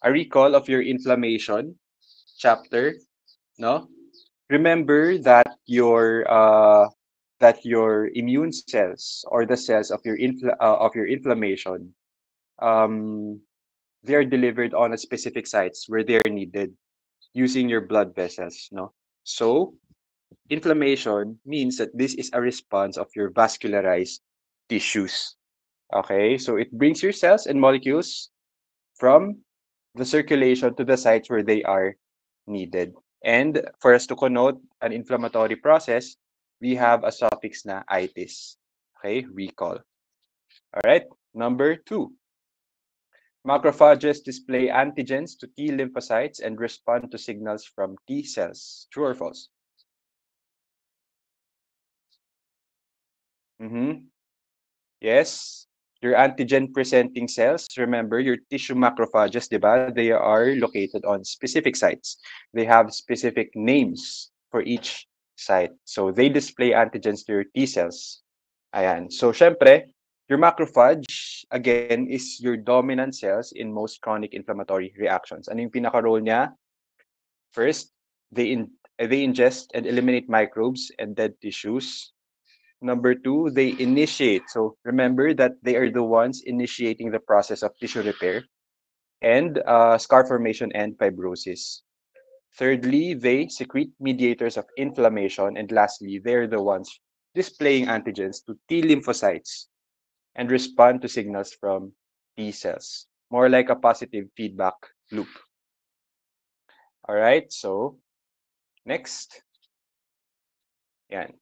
a recall of your inflammation chapter, no? Remember that your immune cells or the cells of your inflammation, um, they are delivered on a specific sites where they are needed using your blood vessels, no? So inflammation means that this is a response of your vascularized tissues. Okay, so it brings your cells and molecules from the circulation to the sites where they are needed. And for us to connote an inflammatory process, we have a suffix na itis. Okay, recall. All right, number two. Macrophages display antigens to T lymphocytes and respond to signals from T cells. True or false? Mm-hmm. Yes. Your antigen presenting cells, remember your tissue macrophages, diba? They are located on specific sites. They have specific names for each site. So they display antigens to your T cells. Ayan. So syempre, your macrophage again is your dominant cells in most chronic inflammatory reactions. Ano yung pinaka-role niya? First, they ingest and eliminate microbes and dead tissues. Number two, they initiate. So remember that they are the ones initiating the process of tissue repair and scar formation and fibrosis. Thirdly, they secrete mediators of inflammation. And lastly, they're the ones displaying antigens to T lymphocytes and respond to signals from T cells. More like a positive feedback loop. All right, so next. Yan.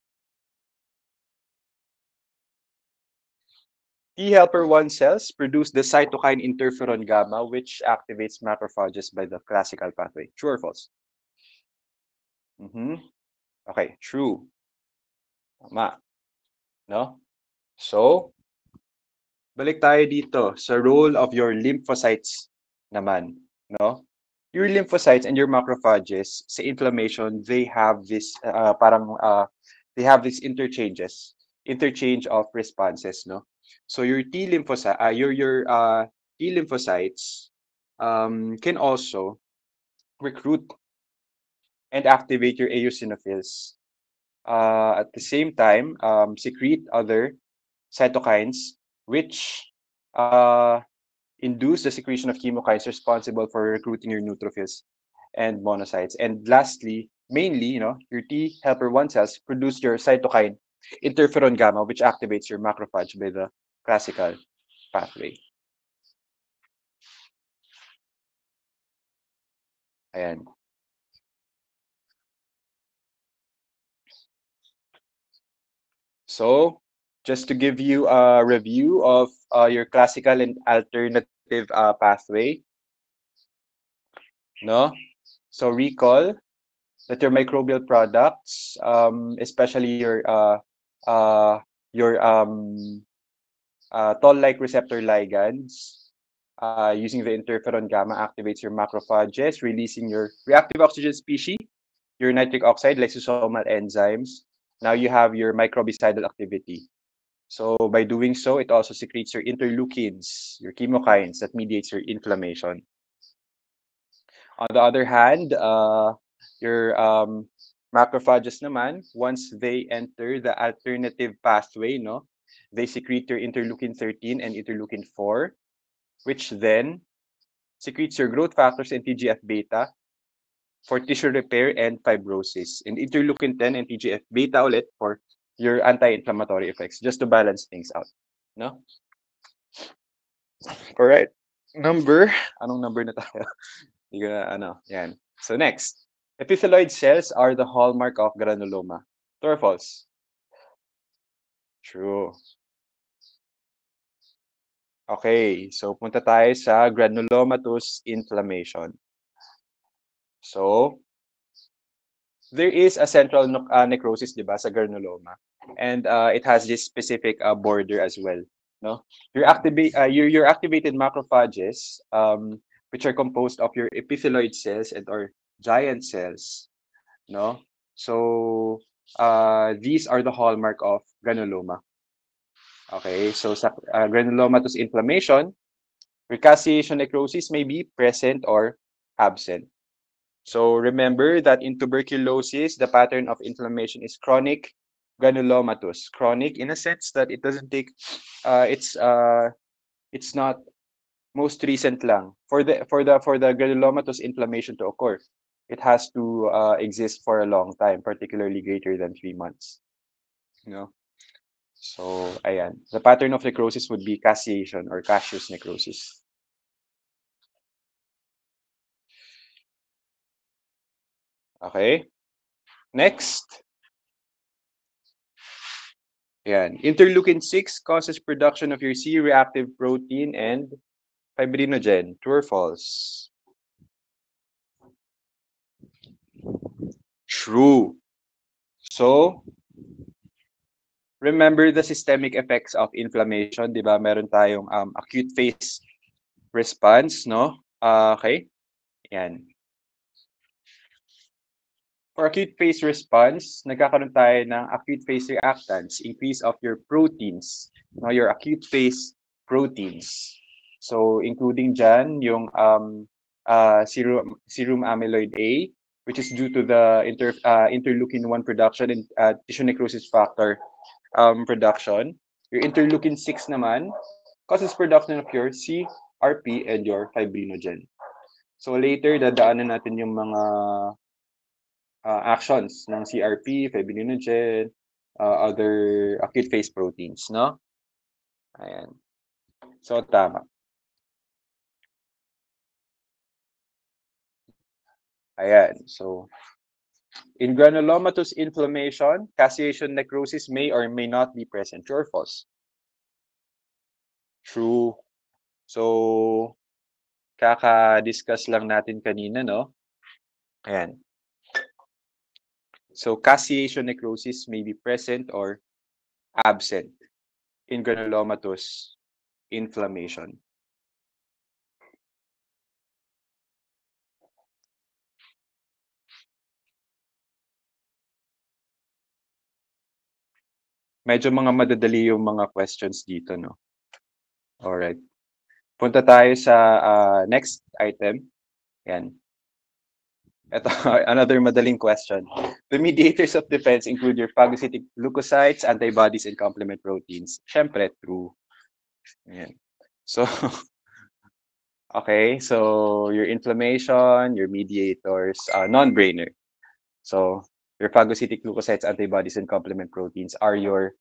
T helper 1 cells produce the cytokine interferon gamma, which activates macrophages by the classical pathway. True or false? Mm-hmm. Okay, true. Tama. No? So, balik tayo dito sa role of your lymphocytes naman. No? Your lymphocytes and your macrophages sa inflammation, they have this they have these interchange of responses, no? So your T lymphocytes can also recruit and activate your eosinophils. At the same time, secrete other cytokines which uh, induce the secretion of chemokines responsible for recruiting your neutrophils and monocytes. And lastly, mainly, your T helper 1 cells produce your cytokine interferon gamma, which activates your macrophage by the classical pathway. Ayan. So, just to give you a review of your classical and alternative pathway, no? So recall that your microbial products, especially uh, your toll-like receptor ligands, using the interferon gamma activates your macrophages, releasing your reactive oxygen species, your nitric oxide, lysosomal enzymes. Now you have your microbicidal activity. So by doing so, it also secretes your interleukins, your chemokines that mediates your inflammation. On the other hand, your macrophages naman, once they enter the alternative pathway, no, they secrete your interleukin 13 and interleukin 4, which then secretes your growth factors and TGF beta for tissue repair and fibrosis, and interleukin 10 and TGF beta ulit for your anti-inflammatory effects, just to balance things out. No? All right. Anong number na tayo? Hindi ko na, yan. So next, epithelioid cells are the hallmark of granuloma. True or false? True. Okay, so punta tayo sa granulomatous inflammation. So, there is a central necrosis, di ba, sa granuloma. And it has this specific border as well. No? Your activated macrophages, which are composed of your epithelioid cells and or giant cells, no? So these are the hallmark of granuloma. Okay, so sa granulomatous inflammation, Recaciation necrosis may be present or absent. So remember that in tuberculosis, the pattern of inflammation is chronic granulomatous. Chronic in a sense that it doesn't take, it's not most recent lang. For the granulomatous inflammation to occur, it has to exist for a long time, particularly greater than 3 months. You know? So, ayan. The pattern of necrosis would be caseation or caseous necrosis. Okay? Next. Ayan. Interleukin-6 causes production of your C-reactive protein and fibrinogen. True or false? True. So, remember the systemic effects of inflammation, di ba? Meron tayong acute phase response, no? Okay? Yan. For acute phase response, nagkakaroon tayo ng acute phase reactants, increase of your proteins, no? Your acute phase proteins. So, including dyan yung serum amyloid A, which is due to the interleukin-1 production and tissue necrosis factor production. Your interleukin-6 naman causes production of your CRP and your fibrinogen. So later, dadaanan natin yung mga actions ng CRP, fibrinogen, other acute phase proteins, no? Ayan. So, tama. Ayan. So, in granulomatous inflammation, caseation necrosis may or may not be present. True or false? True. So, kaka-discuss lang natin kanina, no? Ayan. So, caseation necrosis may be present or absent in granulomatous inflammation. Medyo mga madadali yung mga questions dito, no? Alright. Punta tayo sa next item. Yan. Ito, another madaling question. The mediators of defense include your phagocytic leukocytes, antibodies, and complement proteins. Syempre, true. Yan. So, okay. So, your inflammation, your mediators, non-brainer. So, your phagocytic leukocytes, antibodies, and complement proteins are your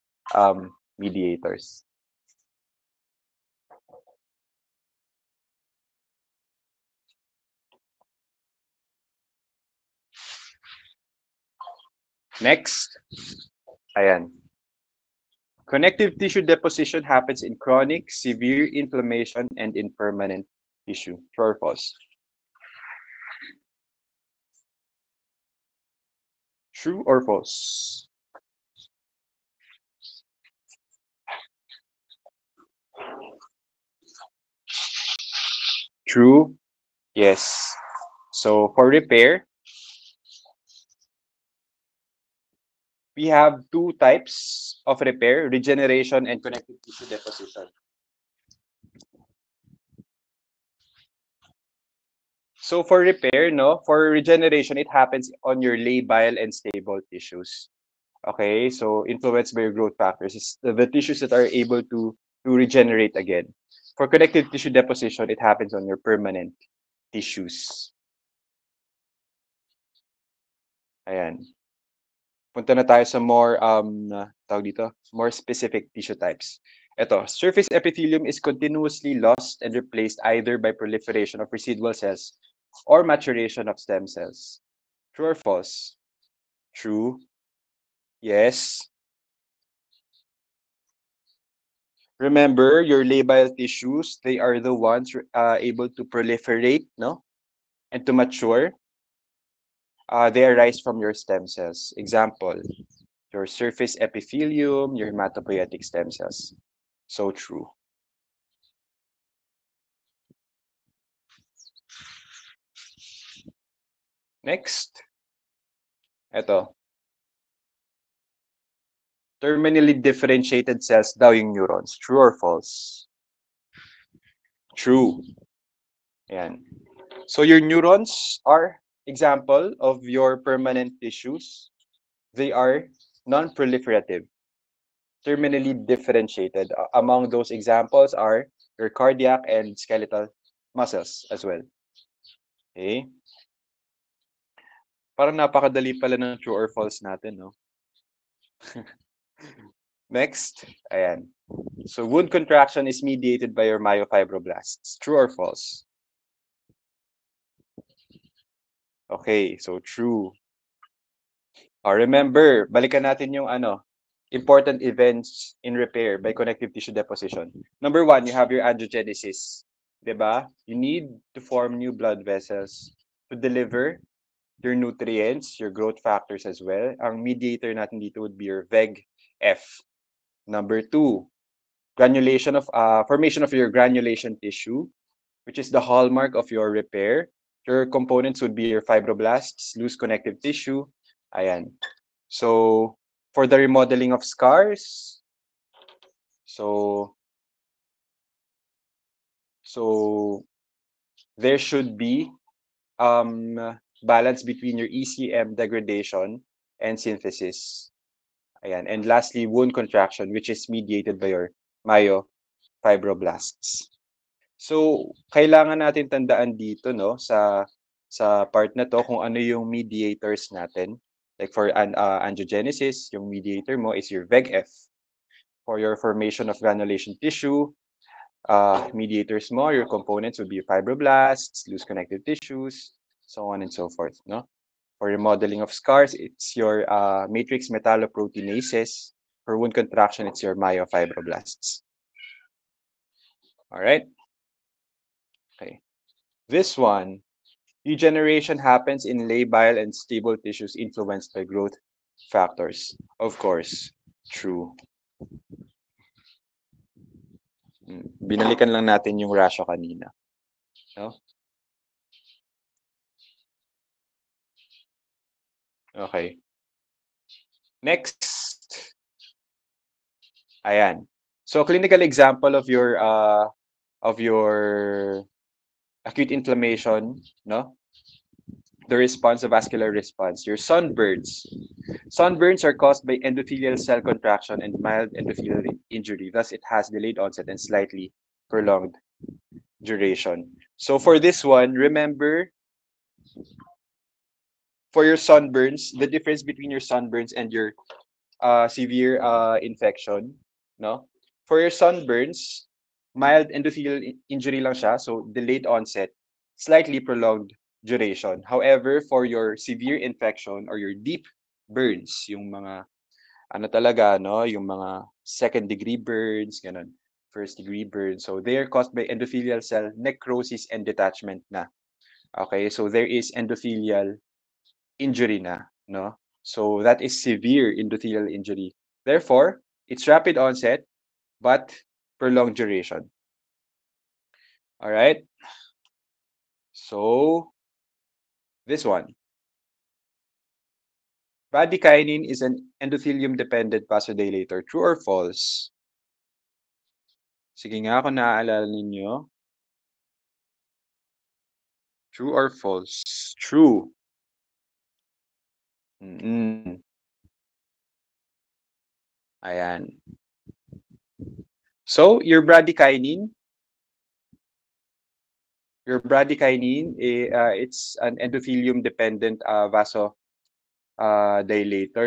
mediators. Next, ayan. Connective tissue deposition happens in chronic, severe inflammation and in permanent tissue. True or false? True or false? True. Yes. So for repair, we have two types of repair, regeneration and connective tissue deposition. So for repair, no, for regeneration, it happens on your labile and stable tissues. Okay, so influenced by your growth factors, it's the tissues that are able to regenerate again. For connective tissue deposition, it happens on your permanent tissues. Ayan. Punta na tayo sa more tawag dito, more specific tissue types. Ito, surface epithelium is continuously lost and replaced either by proliferation of residual cells or maturation of stem cells. True or false? True. Yes. Remember, your labile tissues, they are the ones able to proliferate, no? And to mature. They arise from your stem cells. Example, your surface epithelium, your hematopoietic stem cells. So true. Next. Ito. Terminally differentiated cells daw yung neurons. True or false? True. Ayan. So your neurons are example of your permanent tissues. They are non-proliferative, terminally differentiated. Among those examples are your cardiac and skeletal muscles as well. Okay? Parang napakadali pala ng true or false natin, no? Next, ayan. So wound contraction is mediated by your myofibroblasts. True or false? Okay, so true. Remember, balikan natin yung important events in repair by connective tissue deposition. Number one, you have your angiogenesis. Diba? You need to form new blood vessels to deliver your nutrients, your growth factors as well. Ang mediator natin dito would be your VEGF. Number two, formation of your granulation tissue, which is the hallmark of your repair. Your components would be your fibroblasts, loose connective tissue. Ayan. So, for the remodeling of scars, so there should be balance between your ECM degradation and synthesis. Ayan. And lastly, wound contraction, which is mediated by your myofibroblasts. So, kailangan natin tandaan dito, no, sa part na to, kung ano yung mediators natin. Like for angiogenesis, yung mediator mo is your VEGF. For your formation of granulation tissue, mediators mo, your components would be fibroblasts, loose connective tissues, so on and so forth, no? For remodeling of scars, it's your matrix metalloproteinases. For wound contraction, it's your myofibroblasts. All right? Okay. This one, regeneration happens in labile and stable tissues influenced by growth factors. Of course, true. Binalikan lang natin yung ratio kanina. No? Okay. Next. Ayan. So clinical example of your acute inflammation, no? The response, the vascular response. Your sunburns. Sunburns are caused by endothelial cell contraction and mild endothelial injury. Thus, it has delayed onset and slightly prolonged duration. So for this one, remember, for your sunburns, the difference between your sunburns and your severe infection, no? For your sunburns, mild endothelial injury lang siya, so delayed onset, slightly prolonged duration. However, for your severe infection or your deep burns, yung mga ano talaga, no, yung mga second degree burns, ganun, first degree burns. So they are caused by endothelial cell necrosis and detachment na. Okay, so there is endothelial injury na, no? So that is severe endothelial injury. Therefore, it's rapid onset, but prolonged duration. All right. So this one. Bradykinin is an endothelium-dependent vasodilator. True or false? Sige nga kung naaalala ninyo. True or false? True. Ayan. So, your bradykinin, it's an endothelium-dependent vasodilator,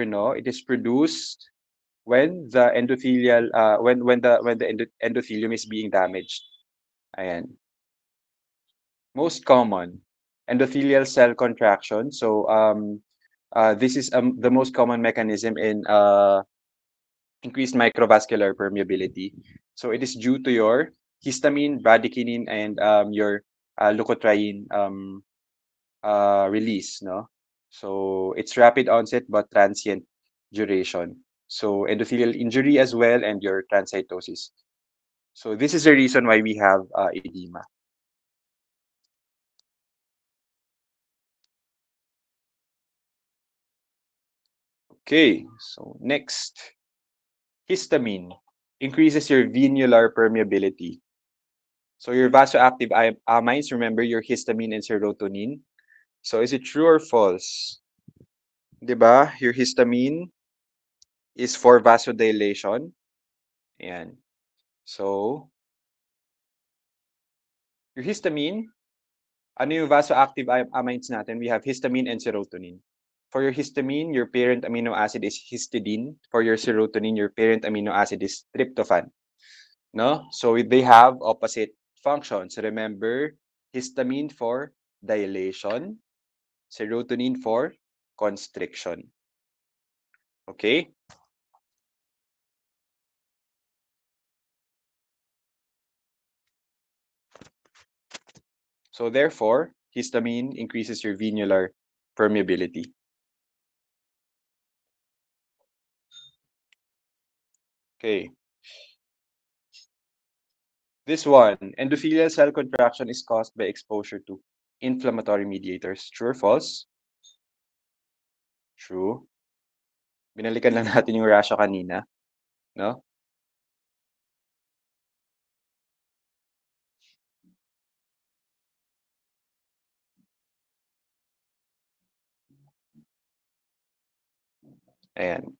no? It is produced when the endothelial when the endothelium is being damaged. Ayan. Most common endothelial cell contraction. So this is the most common mechanism in increased microvascular permeability. So it is due to your histamine, bradykinin, and your leukotriene release, no? So it's rapid onset but transient duration. So endothelial injury as well and your transcytosis. So this is the reason why we have edema. Okay, so next. Histamine increases your venular permeability. So your vasoactive amines, remember your histamine and serotonin. So is it true or false? 'Di ba? Your histamine is for vasodilation. Ayan. So, your histamine, ano yung vasoactive amines natin? We have histamine and serotonin. For your histamine, your parent amino acid is histidine. For your serotonin, your parent amino acid is tryptophan. No? So they have opposite functions. Remember, histamine for dilation, serotonin for constriction. Okay? So therefore, histamine increases your venular permeability. Okay. This one, endothelial cell contraction is caused by exposure to inflammatory mediators. True or false? True. Binalikan lang natin yung ratio kanina, no? Ayan.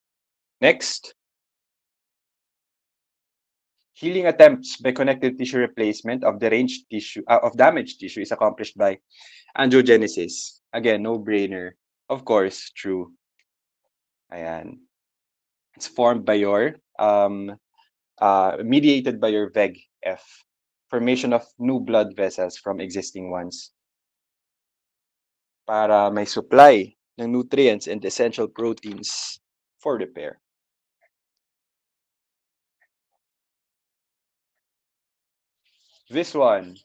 Next, healing attempts by connective tissue replacement of deranged tissue, of damaged tissue is accomplished by angiogenesis. Again, no-brainer. Of course, true. Ayan. It's formed by your, mediated by your VEGF, formation of new blood vessels from existing ones para may supply ng nutrients and essential proteins for repair. This one,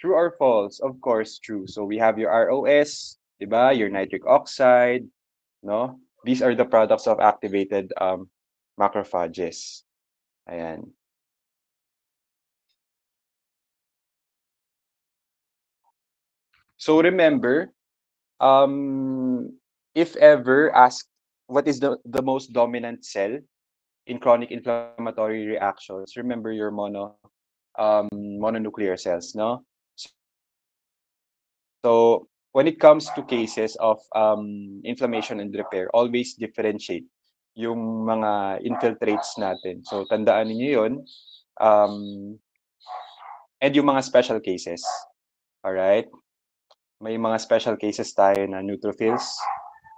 true or false? Of course, true. So we have your ROS, diba? Your nitric oxide, no? These are the products of activated macrophages. Ayan. So remember, if ever asked what is the most dominant cell in chronic inflammatory reactions, remember your mononuclear cells, no? So when it comes to cases of inflammation and repair, always differentiate yung mga infiltrates natin. So tandaan niyo yun. And yung mga special cases. All right? May mga special cases tayo na neutrophils,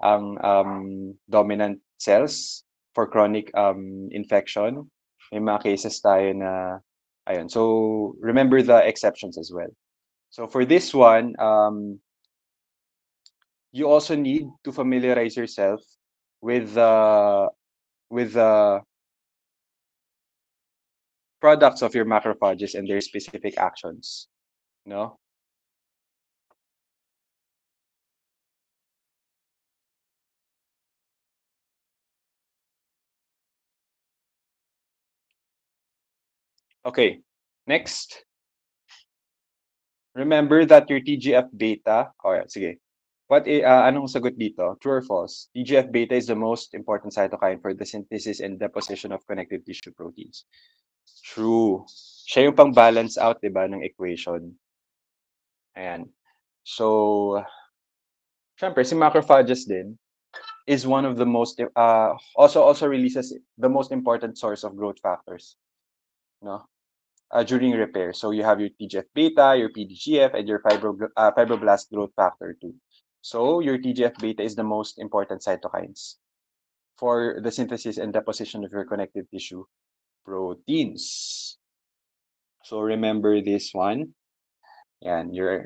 ang dominant cells for chronic infection. May mga cases tayo na, ayun. So, remember the exceptions as well. So, for this one, you also need to familiarize yourself with the products of your macrophages and their specific actions. No? Okay. Next. Remember that your TGF beta, sige. Anong sagot dito? True or false? TGF beta is the most important cytokine for the synthesis and deposition of connective tissue proteins. True. Siya yung pang-balance out, di ba, ng equation. Ayan. So, syempre, si macrophages din is one of the most, also releases the most important source of growth factors, no? During repair. So you have your TGF beta, your PDGF, and your fibroblast growth factor 2. So your TGF beta is the most important cytokines for the synthesis and deposition of your connective tissue proteins. So remember this one. And your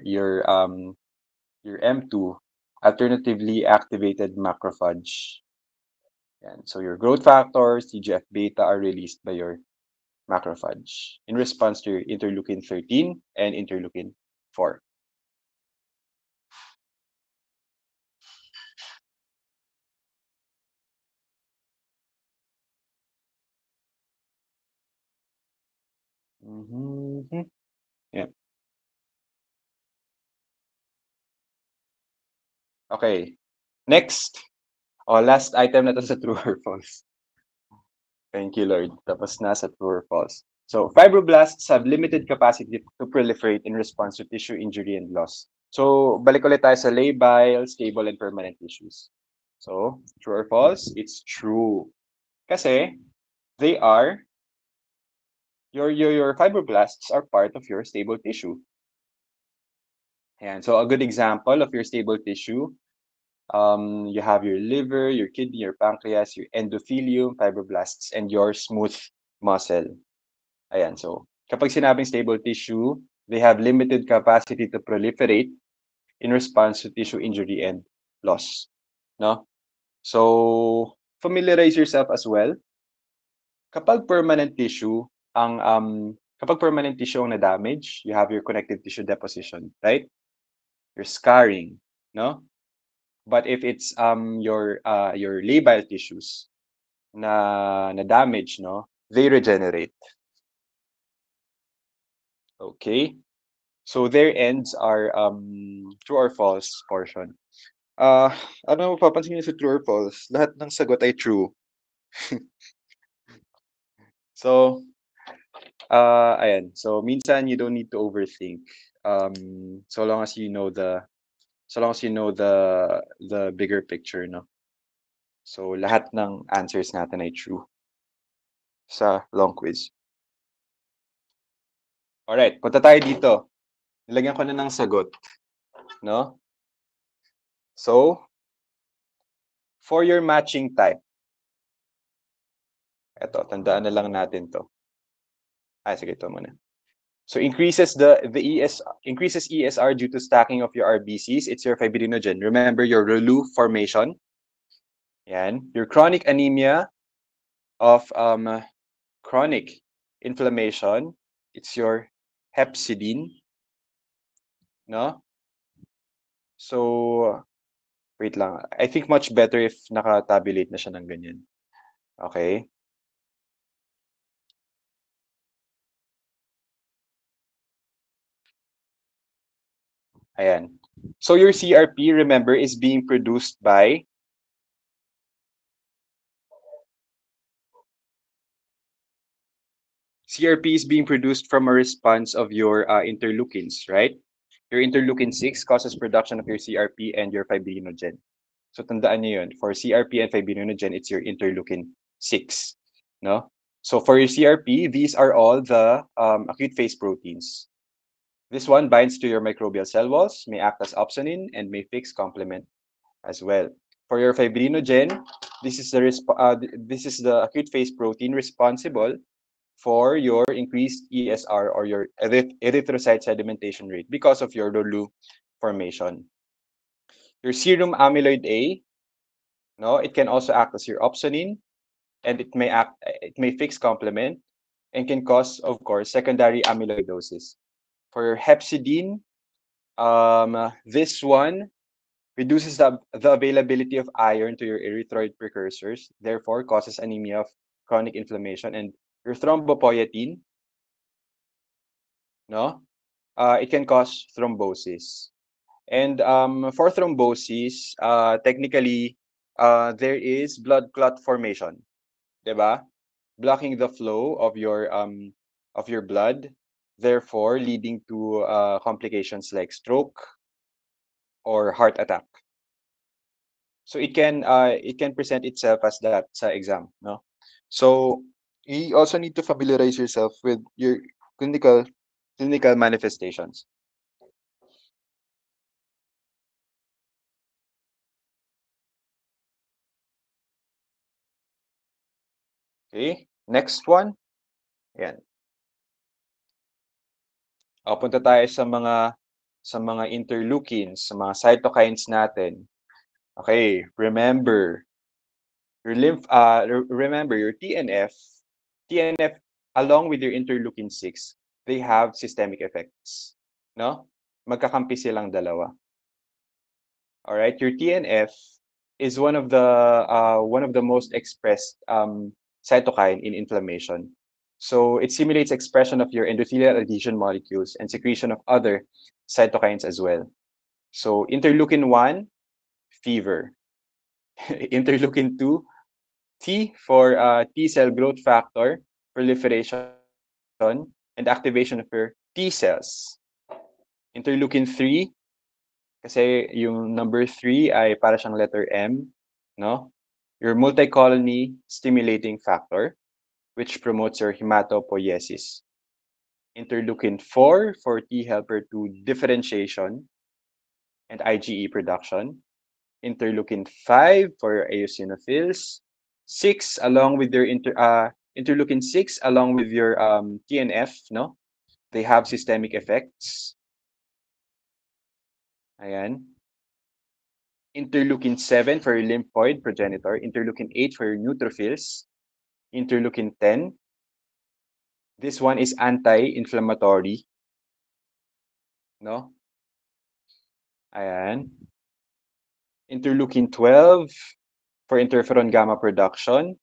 M2, alternatively activated macrophage. And so your growth factors, TGF beta, are released by your macrophage in response to interleukin 13 and interleukin 4. Mm-hmm. Yeah. Okay. Next. Last item na to sa true or false. Thank you, Lord. Tapos na sa true or false. So fibroblasts have limited capacity to proliferate in response to tissue injury and loss. So balik ulit tayo sa labile, stable, and permanent tissues. So true or false? It's true. Kasi they are your fibroblasts are part of your stable tissue. And so a good example of your stable tissue, you have your liver, your kidney, your pancreas, your endothelium, fibroblasts, and your smooth muscle. Ayan, so kapag sinabing stable tissue, they have limited capacity to proliferate in response to tissue injury and loss. No? So familiarize yourself as well. Kapag permanent tissue kapag permanent tissue ang na-damage, you have your connective tissue deposition, right? Your scarring, no? But if it's your labile tissues na damage, no, they regenerate. Okay? So their ends are true or false portion. Ano mapapansin niyo sa true or false? Lahat ng sagot ay true. So, ayan. So minsan you don't need to overthink. So long as you know the bigger picture, no. So lahat ng answers natin ay true sa long quiz. Alright, punta tayo dito. Nilagyan ko na ng sagot, no? So, for your matching type, eto, tandaan na lang natin to. Sige, ito muna. So increases increases ESR due to stacking of your RBCs. It's your fibrinogen. Remember your ReLU formation. Yan. Your chronic anemia of chronic inflammation. It's your hepcidin. No? So, wait lang. I think much better if naka-tabulate na siya ng ganyan. Okay? Ayan. So your CRP, remember, is being produced by CRP is being produced from a response of your interleukins, right? Your interleukin-6 causes production of your CRP and your fibrinogen. So tandaan niyo yun. For CRP and fibrinogen, it's your interleukin-6, no? So for your CRP, these are all the acute phase proteins. This one binds to your microbial cell walls, may act as opsonin, and may fix complement as well. For your fibrinogen, this is the acute phase protein responsible for your increased ESR or your erythrocyte sedimentation rate because of your ReLU formation. Your serum amyloid A, no, it can also act as your opsonin, and it may fix complement and can cause, of course, secondary amyloidosis. For your hepcidin, this one reduces the availability of iron to your erythroid precursors, therefore causes anemia of chronic inflammation. And your thrombopoietin, no, it can cause thrombosis. And for thrombosis, technically, there is blood clot formation, diba? Blocking the flow of your blood, therefore leading to complications like stroke or heart attack. So it can present itself as that sa exam, no? So you also need to familiarize yourself with your clinical manifestations. Okay, next one. Ayan. Punta tayo sa mga interleukins, sa mga cytokines natin. Okay, remember your TNF along with your interleukin 6, they have systemic effects, no? Magkakampi silang dalawa. All right, your TNF is one of the most expressed cytokine in inflammation. So it stimulates expression of your endothelial adhesion molecules and secretion of other cytokines as well. So interleukin 1, fever. Interleukin 2, T for T cell growth factor, proliferation and activation of your T cells. Interleukin-3, kasi yung number 3 ay para siyang letter M, no? Your multi-colony stimulating factor, which promotes your hematopoiesis. Interleukin-4 for T helper 2 differentiation and IgE production. Interleukin-5 for eosinophils. 6 along with your interleukin-6 along with your TNF, no? They have systemic effects. Ayan. Interleukin-7 for your lymphoid progenitor. Interleukin-8 for your neutrophils. Interleukin-10. This one is anti-inflammatory, no? Ayan. Interleukin-12 for interferon gamma production.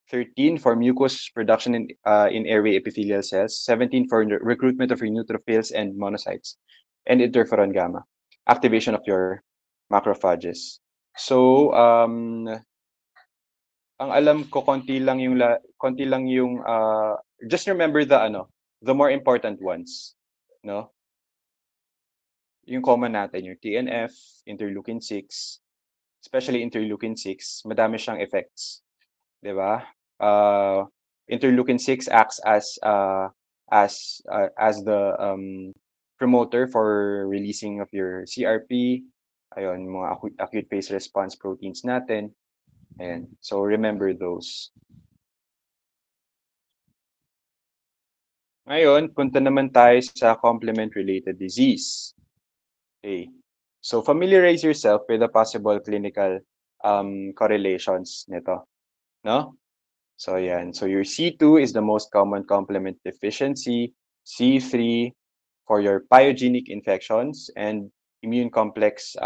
13 for mucus production in airway epithelial cells. 17 for recruitment of your neutrophils and monocytes. And interferon gamma. Activation of your macrophages. So, ang alam ko konti lang yung just remember the more important ones, no? Yung common natin, yung TNF, interleukin-6, especially interleukin-6, madami siyang effects, 'di ba? Interleukin-6 acts as the promoter for releasing of your CRP, ayun, mga acute phase response proteins natin. Ayan. So remember those. Ngayon, punta naman tayo sa complement-related disease. Okay. So familiarize yourself with the possible clinical correlations nito, no? So yan. So your C2 is the most common complement deficiency, C3 for your pyogenic infections and immune complex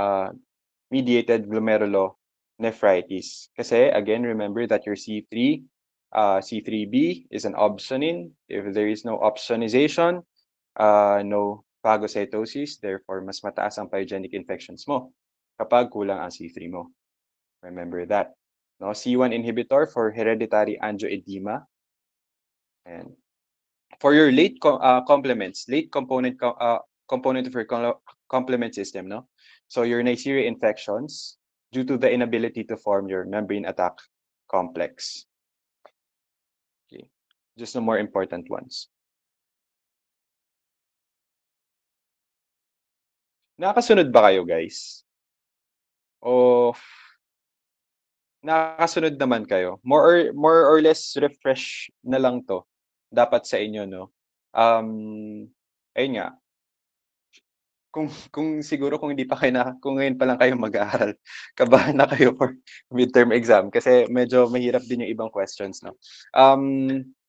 mediated glomerulonephritis. Kasi again, remember that your C3 C3b is an opsonin. If there is no opsonization, no phagocytosis, therefore mas mataas ang pyogenic infections mo kapag kulang ang C3 mo. Remember that. No, C1 inhibitor for hereditary angioedema. And for your late complements, late component component of your complement system, no? So your Neisseria infections due to the inability to form your membrane attack complex. Okay. Just the more important ones. Nakakasunod ba kayo, guys? O nakakasunod naman kayo? More or less refresh na lang to dapat sa inyo, no? Ayun nga. Kung siguro kung hindi pa kayo kung ngayon pa lang kayo mag-aaral, kabahan na kayo for midterm exam kasi medyo mahirap din yung ibang questions, no?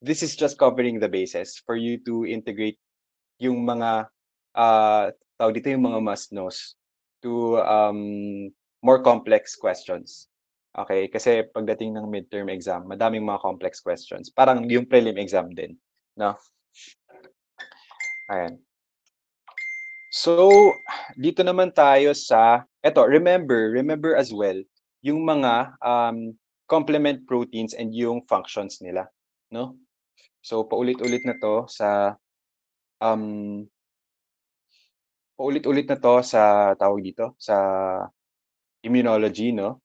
This is just covering the bases for you to integrate yung mga tawag dito yung mga must-knows to more complex questions. Okay? Kasi pagdating ng midterm exam, madaming mga complex questions. Parang yung prelim exam din, no? Ayan. So, dito naman tayo sa, remember as well, yung mga complement proteins and yung functions nila, no? So, paulit-ulit na to sa tawag dito, sa immunology, no?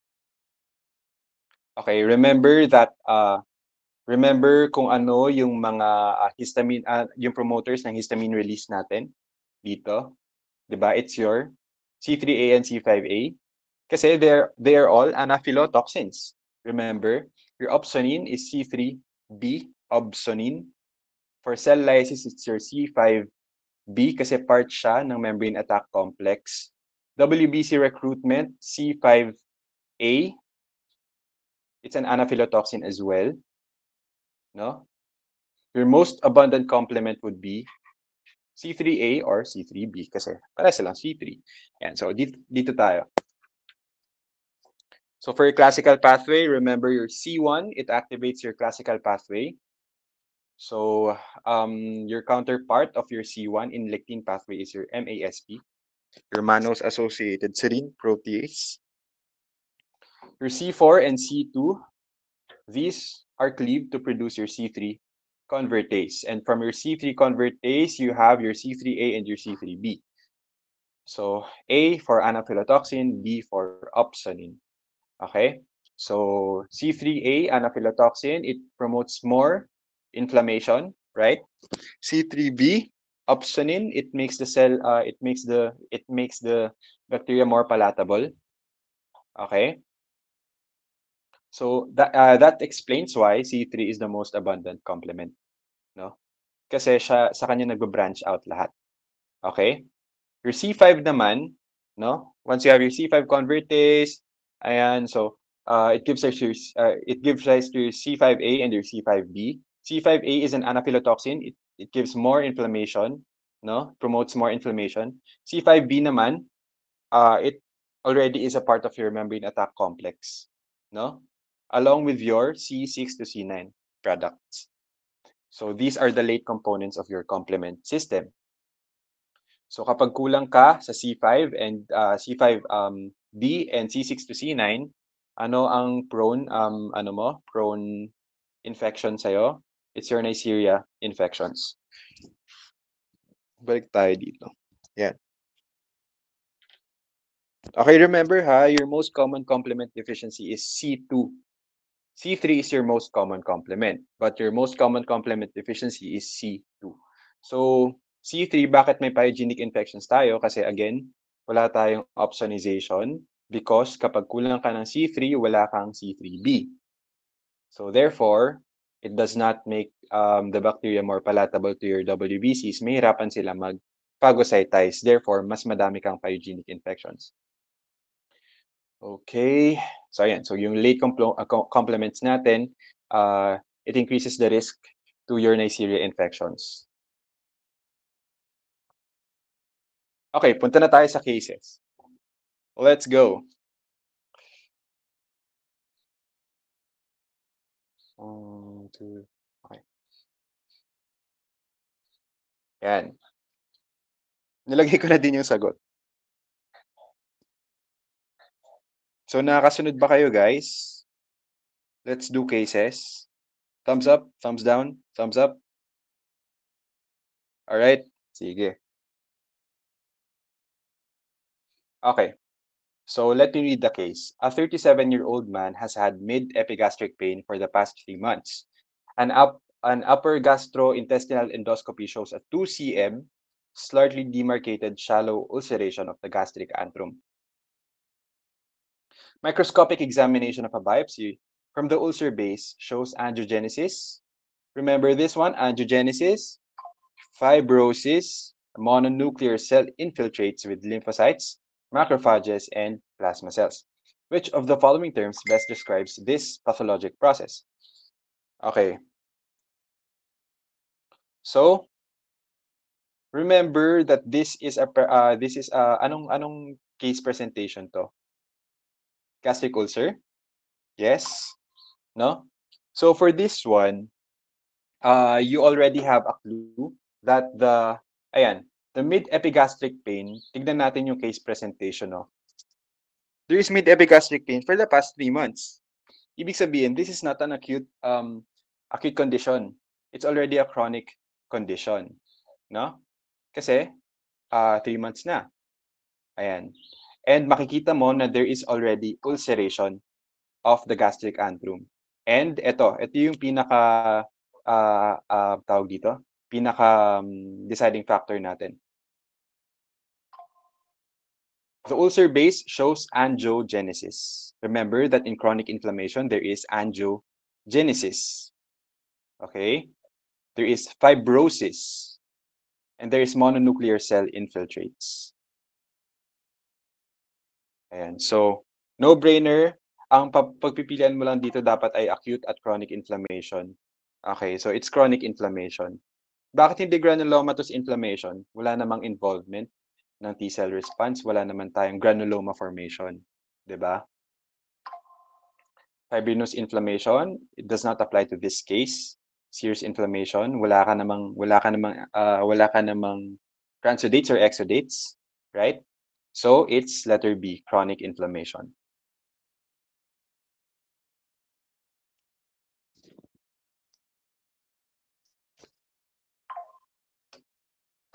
Okay, remember that remember kung ano yung mga histamine yung promoters ng histamine release natin dito, 'di ba? It's your C3A and C5A kasi they are all anaphylotoxins. Remember, your opsonin is C3B opsonin. For cell lysis, it's your C5B kasi part siya ng membrane attack complex. WBC recruitment, C5A. It's an anaphylotoxin as well. No? Your most abundant complement would be C3A or C3B kasi para silang C3. Yan. So, dito tayo. So, for your classical pathway, remember your C1, it activates your classical pathway. So, your counterpart of your C1 in lectin pathway is your MASP, your mannose-associated serine protease. Your C4 and C2, these are cleaved to produce your C3 convertase. And from your C3 convertase, you have your C3A and your C3B. So A for anaphylotoxin, B for opsonin. Okay? So C3A, anaphylotoxin, it promotes more inflammation, right? C3B, opsonin, it makes the cell, it makes the bacteria more palatable. Okay? So that explains why C3 is the most abundant complement, no? Kasi siya sa kanya nagba-branch out lahat. Okay? Your C5 naman, no? Once you have your C5 convertase, ayan, so it gives rise to your C5A and your C5B. C5A is an anaphylotoxin. It gives more inflammation, no? Promotes more inflammation. C5B naman, it already is a part of your membrane attack complex, no? Along with your C6 to C9 products. So these are the late components of your complement system. So kapag kulang ka sa C5 and C5 D and C6 to C9, ano ang prone infection sa'yo? It's your Neisseria infections. Balik tayo dito. Yan. Okay, remember ha, your most common complement deficiency is C2. C3 is your most common complement, but your most common complement deficiency is C2. So, C3, bakit may pyogenic infections tayo? Kasi again, wala tayong opsonization because kapag kulang ka ng C3, wala kang C3b. So therefore, it does not make the bacteria more palatable to your WBCs. Mahirapan sila mag-phagocytize. Therefore, mas madami kang pyogenic infections. Okay. So ayan, so yung late complements natin, it increases the risk to your Neisseria infections. Okay, punta na tayo sa cases. Let's go. Okay. Yan. Nilagay ko na din yung sagot. So nakakasunod ba kayo, guys? Let's do cases. Thumbs up, thumbs down, thumbs up. All right. Sige. Okay. So let me read the case. A 37-year-old man has had mid-epigastric pain for the past 3 months. An upper gastrointestinal endoscopy shows a 2 cm slightly demarcated shallow ulceration of the gastric antrum. Microscopic examination of a biopsy from the ulcer base shows angiogenesis. Remember this one, angiogenesis, fibrosis, mononuclear cell infiltrates with lymphocytes, macrophages, and plasma cells. Which of the following terms best describes this pathologic process? Okay. So, remember that this is anong case presentation to? Gastric ulcer? Yes? No? So for this one, you already have a clue that the mid-epigastric pain, tignan natin yung case presentation, no? There is mid-epigastric pain for the past 3 months. Ibig sabihin, this is not an acute condition. It's already a chronic condition, no? Kasi 3 months na. Ayan. And makikita mo na there is already ulceration of the gastric antrum. And ito yung pinaka tawag dito, pinaka deciding factor natin. The ulcer base shows angiogenesis. Remember that in chronic inflammation, there is angiogenesis. Okay? There is fibrosis. And there is mononuclear cell infiltrates. Ayan. So, no-brainer. Ang pagpipilian mo lang dito dapat ay acute at chronic inflammation. Okay, so it's chronic inflammation. Bakit hindi granulomatous inflammation? Wala namang involvement ng T-cell response, wala naman tayong granuloma formation, 'di ba? Fibrinous inflammation, it does not apply to this case. Serous inflammation, wala ka namang transudates or exudates, right? So it's letter B, chronic inflammation.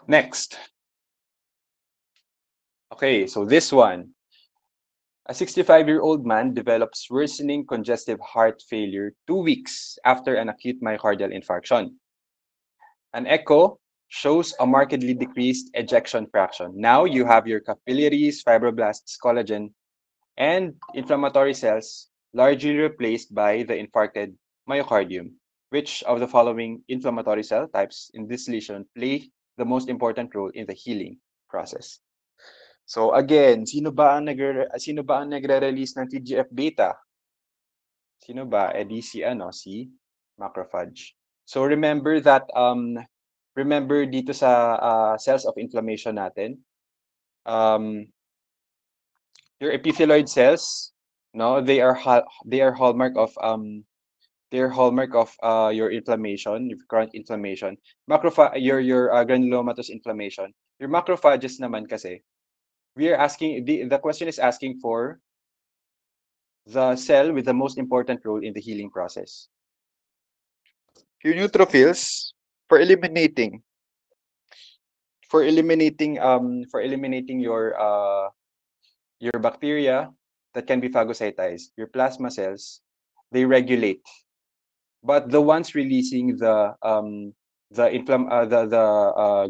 Next. Okay, so this one. A 65-year-old man develops worsening congestive heart failure 2 weeks after an acute myocardial infarction. An echo shows a markedly decreased ejection fraction. Now you have your capillaries, fibroblasts, collagen, and inflammatory cells largely replaced by the infarcted myocardium. Which of the following inflammatory cell types in this lesion play the most important role in the healing process? So again, sino ba ang nagre-release ng TGF beta? Sino ba? Eh di si macrophage. So remember dito sa cells of inflammation natin, um, your epithelioid cells, no, they are hallmark of your inflammation, your chronic inflammation. Your granulomatous inflammation. Your macrophages naman kasi, the question is asking for the cell with the most important role in the healing process. Your neutrophils, for eliminating your bacteria that can be phagocytized, your plasma cells, they regulate. But the ones releasing the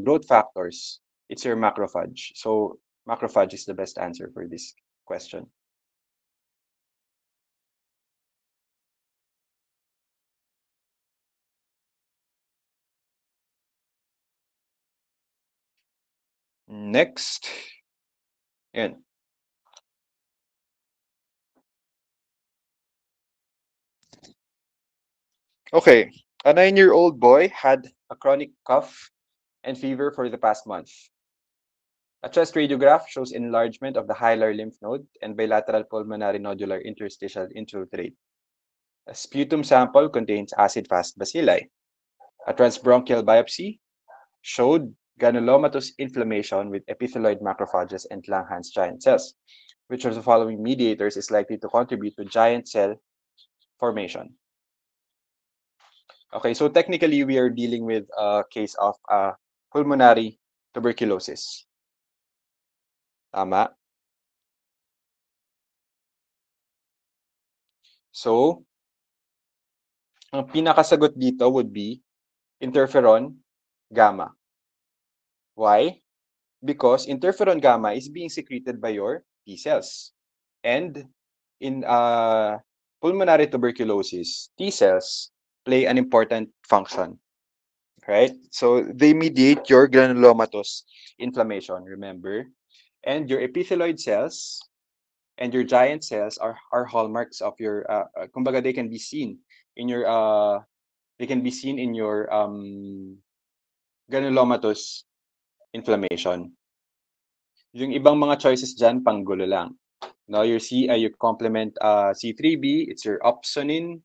growth factors, it's your macrophage. So macrophage is the best answer for this question. Next. Yan. Okay. A 9-year-old boy had a chronic cough and fever for the past month. A chest radiograph shows enlargement of the hilar lymph node and bilateral pulmonary nodular interstitial infiltrate. A sputum sample contains acid-fast bacilli. A transbronchial biopsy showed granulomatous inflammation with epithelioid macrophages and Langhans giant cells. Which of the following mediators is likely to contribute to giant cell formation? Okay, so technically we are dealing with a case of pulmonary tuberculosis. Tama? So, ang pinakasagot dito would be interferon gamma. Why? Because interferon gamma is being secreted by your T cells. And in pulmonary tuberculosis, T cells play an important function, right? So they mediate your granulomatous inflammation, remember? And your epithelioid cells and your giant cells are hallmarks of your kumbaga they can be seen in your granulomatous inflammation. Yung ibang mga choices dyan, panggulo lang. No, your complement C3b, it's your opsonin,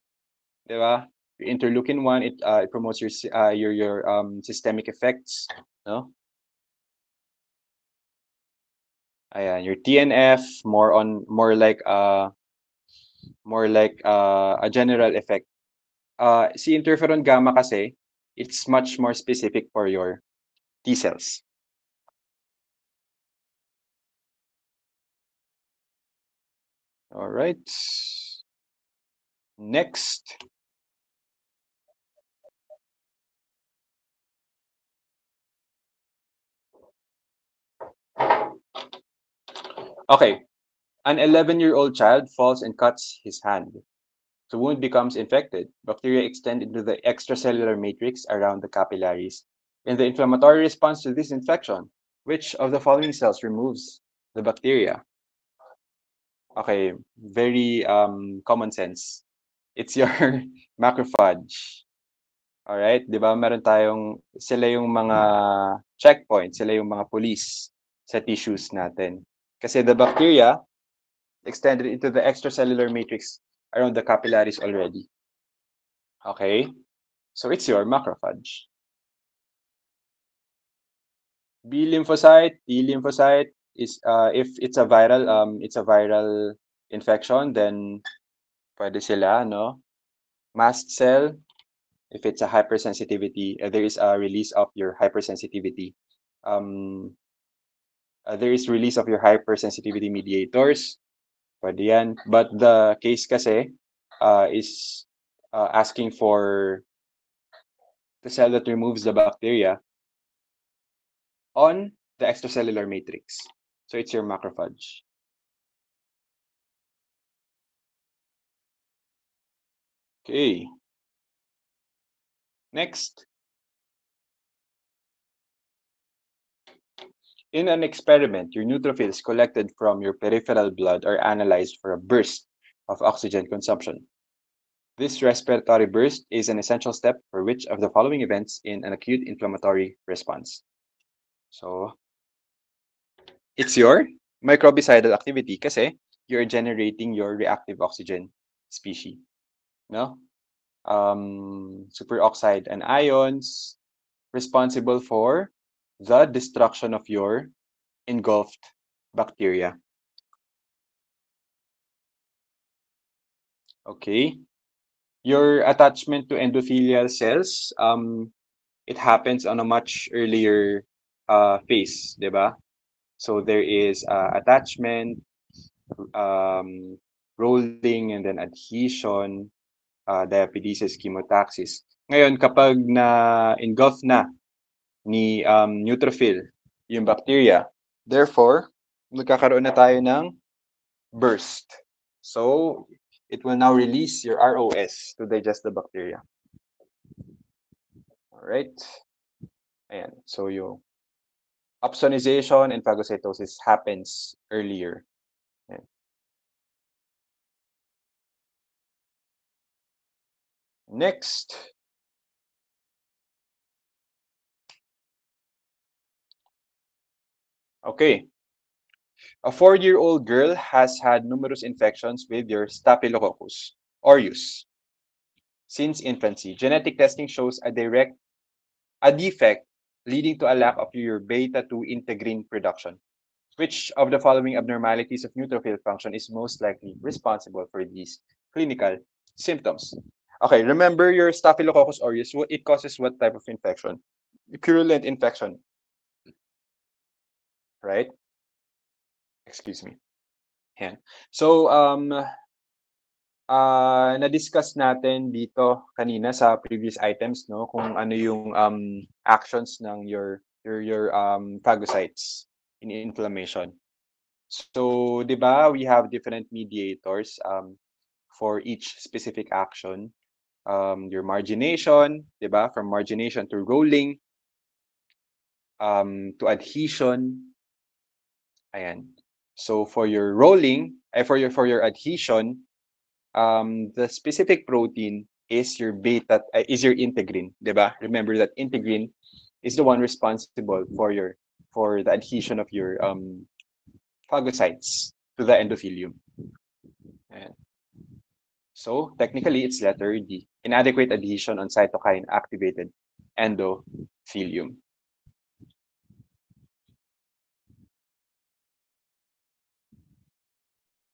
di ba? Your interleukin 1, it promotes your systemic effects, no? Ayan, your TNF more like a general effect. Si interferon gamma kasi, it's much more specific for your T cells. All right. Next. Okay. An 11-year-old child falls and cuts his hand. The wound becomes infected. Bacteria extend into the extracellular matrix around the capillaries. In the inflammatory response to this infection, which of the following cells removes the bacteria? Okay, very common sense. It's your macrophage. All right, 'di ba? Sila yung mga checkpoint, sila yung mga police sa tissues natin. Kasi the bacteria extended into the extracellular matrix around the capillaries already. Okay? So it's your macrophage. B lymphocyte, T lymphocyte is if it's a viral infection, then pwede sila, no? Mast cell, if it's a hypersensitivity, there is a release of your hypersensitivity there is release of your hypersensitivity mediators. Pwede yan. But the case kasi is asking for the cell that removes the bacteria on the extracellular matrix. So it's your macrophage. Okay. Next. In an experiment, your neutrophils collected from your peripheral blood are analyzed for a burst of oxygen consumption. This respiratory burst is an essential step for which of the following events in an acute inflammatory response. So, it's your microbicidal activity kasi you're generating your reactive oxygen species. No? Superoxide and ions responsible for the destruction of your engulfed bacteria. Okay. Your attachment to endothelial cells, it happens on a much earlier phase, diba? So there is attachment, rolling, and then adhesion, diapedesis, chemotaxis. Ngayon, kapag na-engulf na ni neutrophil yung bacteria, therefore, magkakaroon na tayo ng burst. So, it will now release your ROS to digest the bacteria. All right. Ayan. So, yung opsonization and phagocytosis happens earlier. Ayan. Next. Okay. A 4-year-old girl has had numerous infections with your Staphylococcus aureus since infancy. Genetic testing shows a defect leading to a lack of your beta-2 integrin production. Which of the following abnormalities of neutrophil function is most likely responsible for these clinical symptoms? Okay, remember your Staphylococcus aureus, it causes what type of infection? Purulent infection, right? Excuse me. Yan. So, na-discuss natin dito kanina sa previous items, no, kung ano yung actions ng your phagocytes in inflammation. So, 'di ba, we have different mediators for each specific action. Your margination, 'di ba, from margination to rolling, to adhesion. Ayan. So for your rolling, for your adhesion, the specific protein is your is your integrin, 'di ba? Remember that integrin is the one responsible for the adhesion of your phagocytes to the endothelium. Ayan. So technically, it's letter D. Inadequate adhesion on cytokine activated endothelium.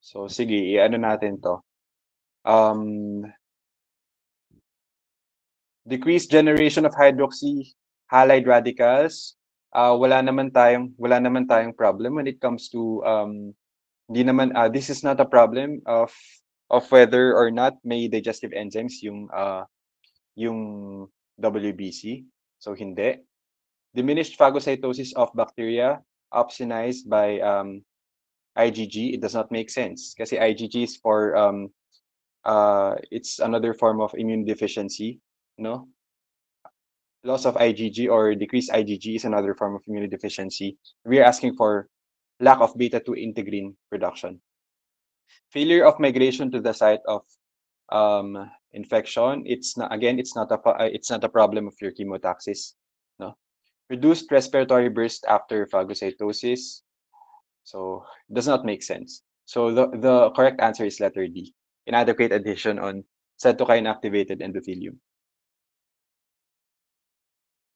So sige, i-ano natin to. Decreased generation of hydroxy halide radicals. Wala naman tayong problem when it comes to hindi naman this is not a problem of whether or not may digestive enzymes yung WBC. So hindi. Diminished phagocytosis of bacteria opsonized by IgG, it does not make sense kasi IgG is for it's another form of immune deficiency, no? Loss of IgG or decreased IgG is another form of immunodeficiency. We are asking for lack of beta-2 integrin production. Failure of migration to the site of infection. It's not a problem of your chemotaxis. No, reduced respiratory burst after phagocytosis. So it does not make sense. So the correct answer is letter D. Inadequate adhesion on cytokine activated endothelium.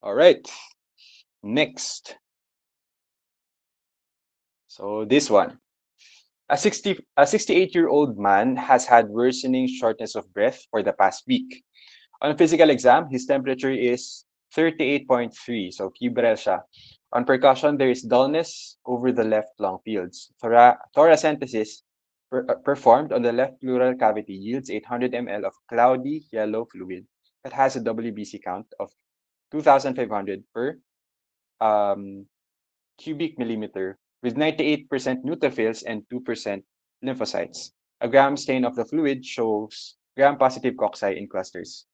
All right. Next. So this one. A 68-year-old man has had worsening shortness of breath for the past week. On a physical exam, his temperature is 38.3, so febrile siya. On percussion, there is dullness over the left lung fields. Thoracentesis performed on the left pleural cavity yields 800 ml of cloudy yellow fluid that has a WBC count of 2,500 per um, cubic millimeter with 98% neutrophils and 2% lymphocytes. A gram stain of the fluid shows gram-positive cocci in clusters.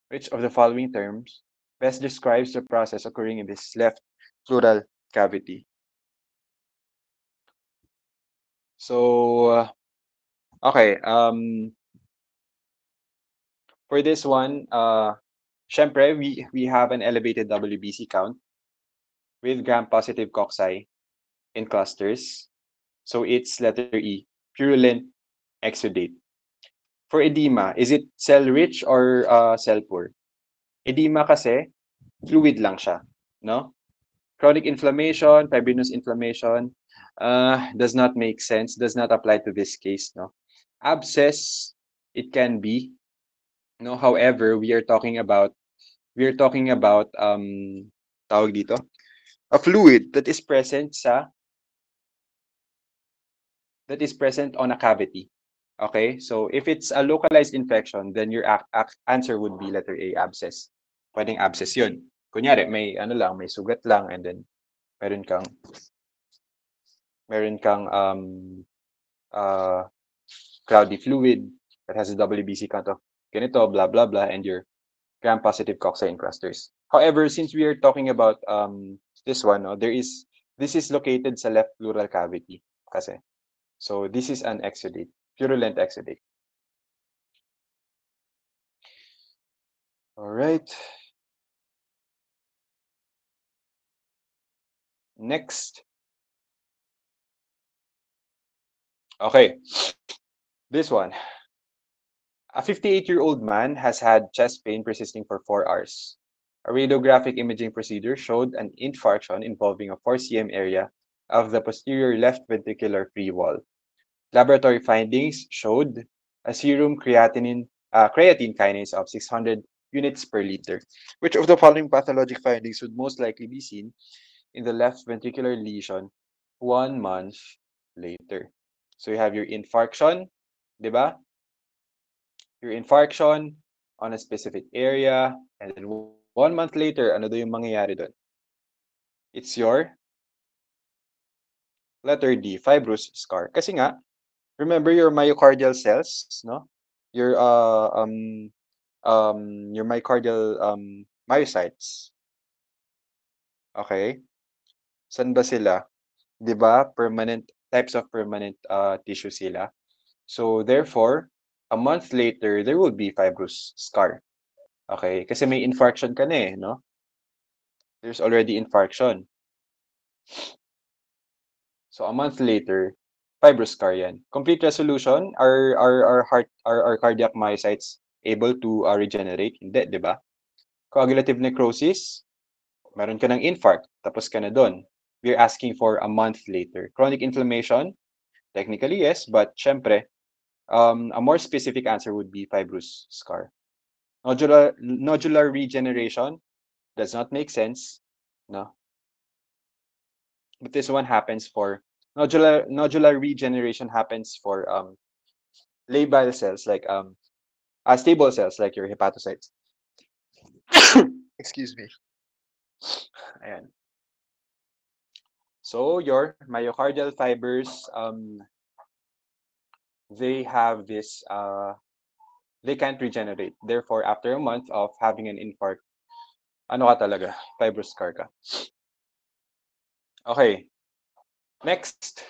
Which of the following terms best describes the process occurring in this left pleural cavity? So, okay, for this one, syempre, we have an elevated WBC count with gram-positive cocci in clusters. So it's letter E, purulent exudate. For edema, is it cell-rich or cell-poor? Edema kasi, fluid lang siya, no? Chronic inflammation, fibrinous inflammation, does not make sense, does not apply to this case, no? Abscess, it can be, no? However, tawag dito, a fluid that is present on a cavity. Okay? So if it's a localized infection, then your answer would be letter A, abscess. Pwedeng abscess 'yun. Kunyari, may sugat lang and then meron kang meron kang uh, cloudy fluid that has a WBC count of ganito, blah, blah, blah, and your gram-positive cocci in clusters. However, since we are talking about this one, no, this is located sa left pleural cavity kasi. So this is an exudate, purulent exudate. All right. Next. Okay. This one. A 58-year-old man has had chest pain persisting for 4 hours. A radiographic imaging procedure showed an infarction involving a 4 cm area of the posterior left ventricular free wall. Laboratory findings showed a serum creatine kinase of 600 units per liter. Which of the following pathologic findings would most likely be seen in the left ventricular lesion 1 month later? So you have your infarction, di ba? Your infarction on a specific area, and then 1 month later, ano daw yung mangyayari doon? It's your letter D, fibrous scar. Kasi nga, remember your myocardial cells, no? Your myocardial myocytes. Okay? San ba sila? 'Di ba? Permanent types of permanent tissue sila. So therefore, a month later, there will be fibrous scar. Okay? Kasi may infarction ka na eh, no? There's already infarction. So a month later, fibrous scar yan. Complete resolution, our cardiac myocytes able to regenerate? Hindi, di ba? Coagulative necrosis, meron ka ng infarct, tapos ka na doon. We're asking for a month later. Chronic inflammation, technically yes, but syempre, a more specific answer would be fibrous scar. Nodular regeneration does not make sense, no? But this one happens for nodular regeneration happens for labile cells like stable cells like your hepatocytes. Excuse me. Ayan. So your myocardial fibers, they have this, they can't regenerate. Therefore, after a month of having an infarct, ano ka talaga? Fibrous scar ka. Okay. Next.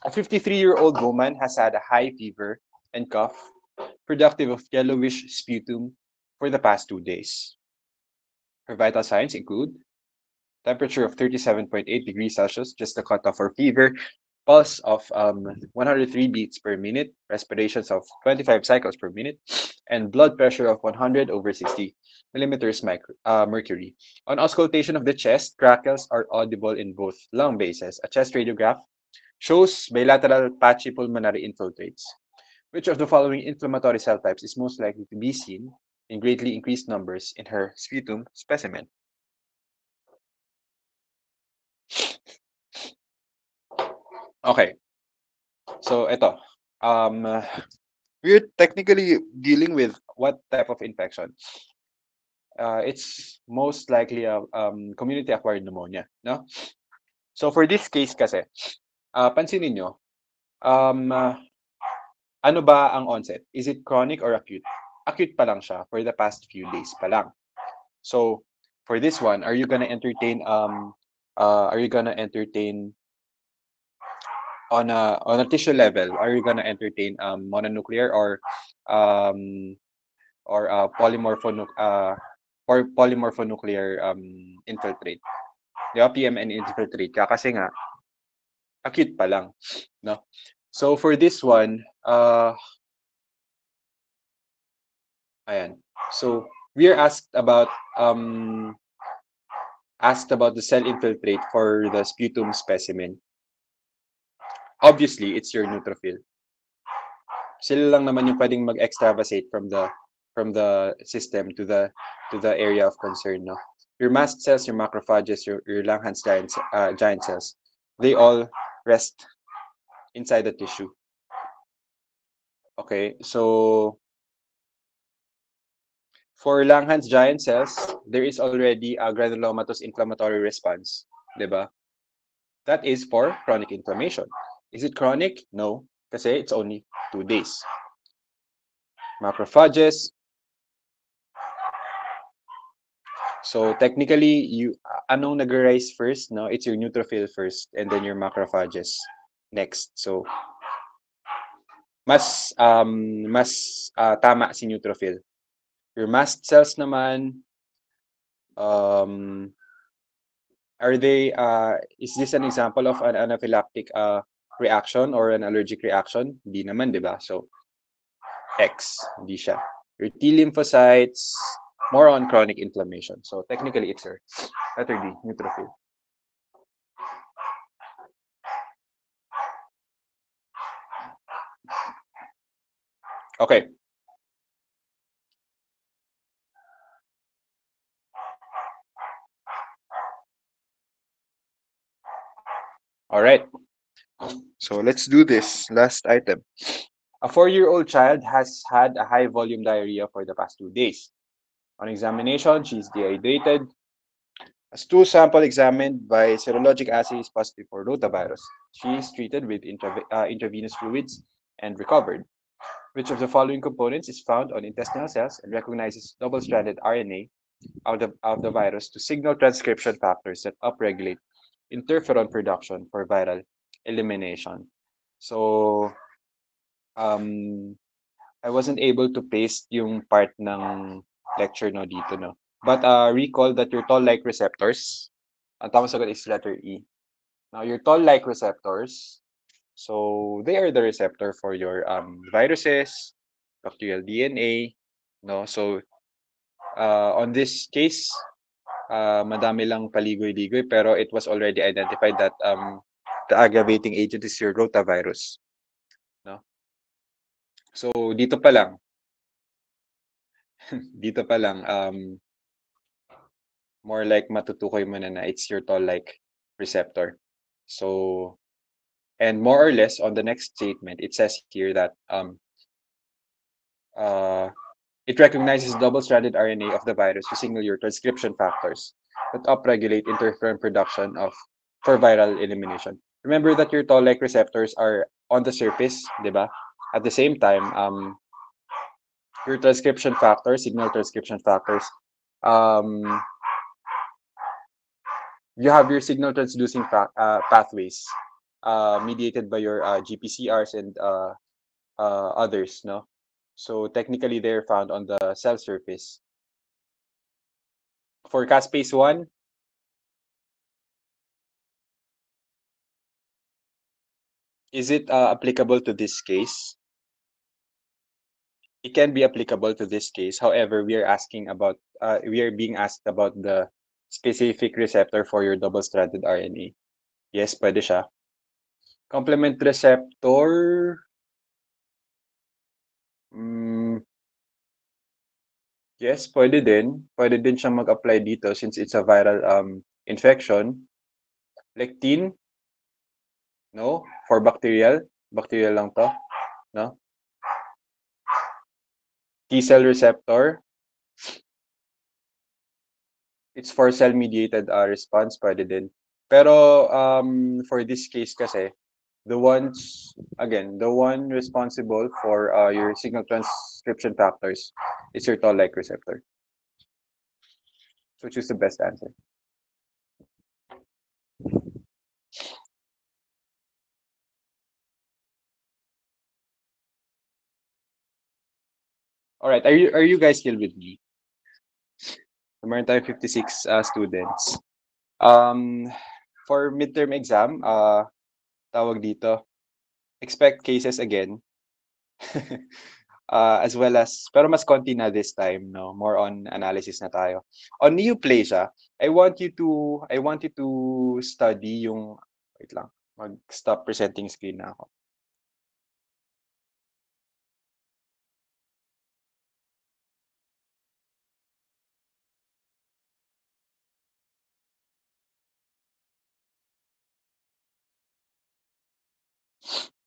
A 53-year-old woman has had a high fever and cough, productive of yellowish sputum for the past 2 days. Her vital signs include temperature of 37.8 degrees Celsius, just the cutoff for fever, pulse of 103 beats per minute, respirations of 25 cycles per minute, and blood pressure of 100/60 millimeters mercury. On auscultation of the chest, crackles are audible in both lung bases. A chest radiograph shows bilateral patchy pulmonary infiltrates. Which of the following inflammatory cell types is most likely to be seen in greatly increased numbers in her sputum specimen? Okay. So ito. We're technically dealing with what type of infection? It's most likely a community-acquired pneumonia, no? So for this case kasi, pansinin nyo, um, uh, ano ba ang onset? Is it chronic or acute? Acute pa lang siya for the past few days pa lang. So for this one, are you gonna entertain on a tissue level? Are you gonna entertain mononuclear um or polymorphonuclear infiltrate? Di ba? PMN infiltrate ka kasi nga acute pa lang, no? So for this one, ayan. So we are asked about the cell infiltrate for the sputum specimen. Obviously, it's your neutrophil. Sila lang naman yung pwedeng mag-extravasate from the system to the area of concern, no? Your mast cells, your macrophages, your Langhans giant cells, they all rest inside the tissue. Okay, so for Langhans giant cells, there is already a granulomatous inflammatory response, diba? That is for chronic inflammation. Is it chronic? No, kasi it's only 2 days. Macrophages. So technically, anong nag-rise first? No, it's your neutrophil first, and then your macrophages next. So mas tama si neutrophil. Your mast cells naman, is this an example of an anaphylactic reaction or an allergic reaction? Hindi naman, di ba? So X, hindi siya. Your T lymphocytes, more on chronic inflammation. So technically, it's your letter D, neutrophil. Okay. All right. So let's do this last item. A 4-year-old child has had a high volume diarrhea for the past 2 days. On examination, she's dehydrated. A stool sample examined by serologic assays positive for rotavirus. She is treated with intravenous fluids and recovered. Which of the following components is found on intestinal cells and recognizes double-stranded RNA of the virus to signal transcription factors that upregulate interferon production for viral elimination? So, I wasn't able to paste yung part ng lecture no dito, no? But recall that your toll-like receptors, ang tamang sagot is letter E. Now, your toll-like receptors, so they are the receptor for your viruses, bacterial DNA, no? So, on this case, madami lang paligoy-ligoy, pero it was already identified that the aggravating agent is your rotavirus, no? So, dito pa lang, more like matutukoy mo na it's your toll-like receptor. So, and more or less on the next statement, it says here that it recognizes double-stranded RNA of the virus to signal your transcription factors that upregulate interferon production for viral elimination. Remember that your toll-like receptors are on the surface, diba? At the same time, your transcription factors, signal transcription factors, you have your signal transducing pathways mediated by your GPCRs and others, no? So technically, they're found on the cell surface. For caspase 1, is it applicable to this case? It can be applicable to this case. However, we are being asked about the specific receptor for your double-stranded RNA. Yes, pwede siya. Complement receptor, yes, pwede din. Pwede din siyang mag-apply dito since it's a viral infection. Lectin, No? For bacterial? Bacterial lang to? No? T-cell receptor? It's for cell-mediated response, pwede din. Pero for this case kasi, the one responsible for your signal transcription factors is your toll-like receptor. So choose the best answer. All right, are you guys still with me? Meron tayo 56 students. For midterm exam, tawag dito, expect cases again. As well as, pero mas konti na this time, no? More on analysis na tayo. On neoplasia, I want you to study yung, wait lang, mag-stop presenting screen na ako.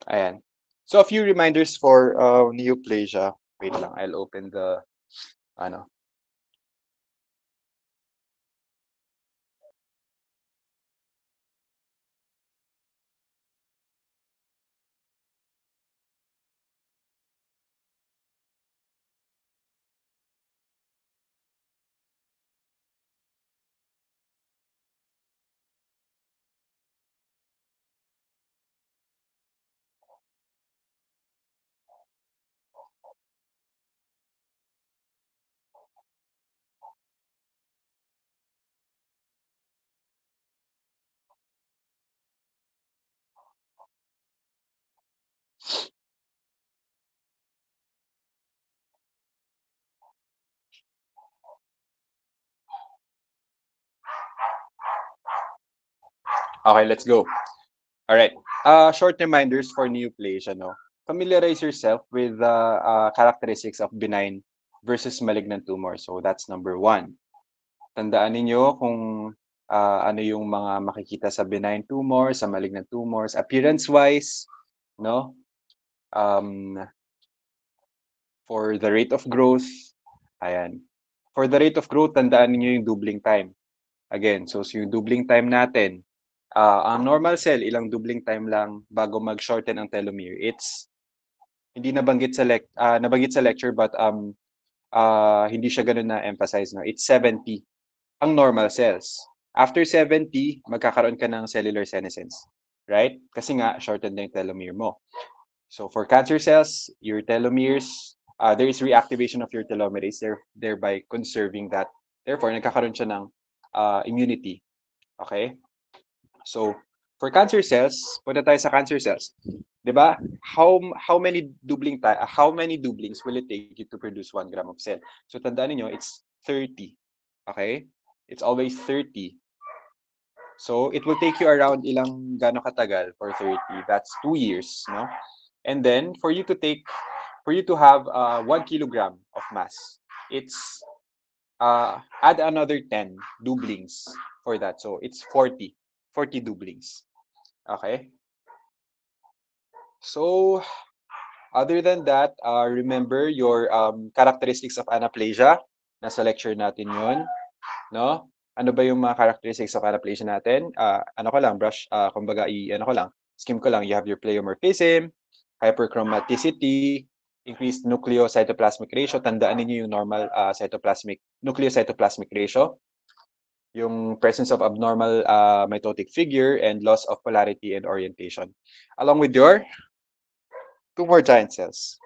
Ayan. So a few reminders for neoplasia. Wait lang, I'll open the, ano. Okay, let's go. All right. Short reminders for neoplasia, no? Familiarize yourself with the characteristics of benign versus malignant tumor. So that's number one. Tandaan ninyo kung ano yung mga makikita sa benign tumors, sa malignant tumors, appearance-wise, no? For the rate of growth, ayan. For the rate of growth, tandaan niyo yung doubling time. Again, so yung doubling time natin, ang normal cell, ilang doubling time lang bago mag-shorten ang telomere. It's hindi nabanggit sa lecture but hindi siya ganun na emphasize, no. It's 70 ang normal cells. After 70, magkakaroon ka ng cellular senescence, right? Kasi nga shorten na yung telomere mo. So for cancer cells, your telomeres, there is reactivation of your telomerase, thereby conserving that. Therefore, nagkakaroon siya ng immunity. Okay? So, for cancer cells, punta tayo sa cancer cells. 'Di ba? How many doublings will it take you to produce 1 gram of cell? So tandaan niyo, it's 30. Okay? It's always 30. So it will take you around gaano katagal for 30? That's 2 years, no? And then for you to have 1 kilogram of mass, it's add another 10 doublings for that. So it's 40 doublings. Okay? So other than that, remember your characteristics of anaplasia. Nasa lecture natin 'yon, no? Ano ba yung mga characteristics of anaplasia natin? Ano ko lang, kumbaga skim ko lang. You have your pleomorphism, hyperchromaticity, increased nucleocytoplasmic ratio. Tandaan niyo yung normal nucleocytoplasmic ratio, yung presence of abnormal mitotic figure, and loss of polarity and orientation. Along with your tumor giant cells.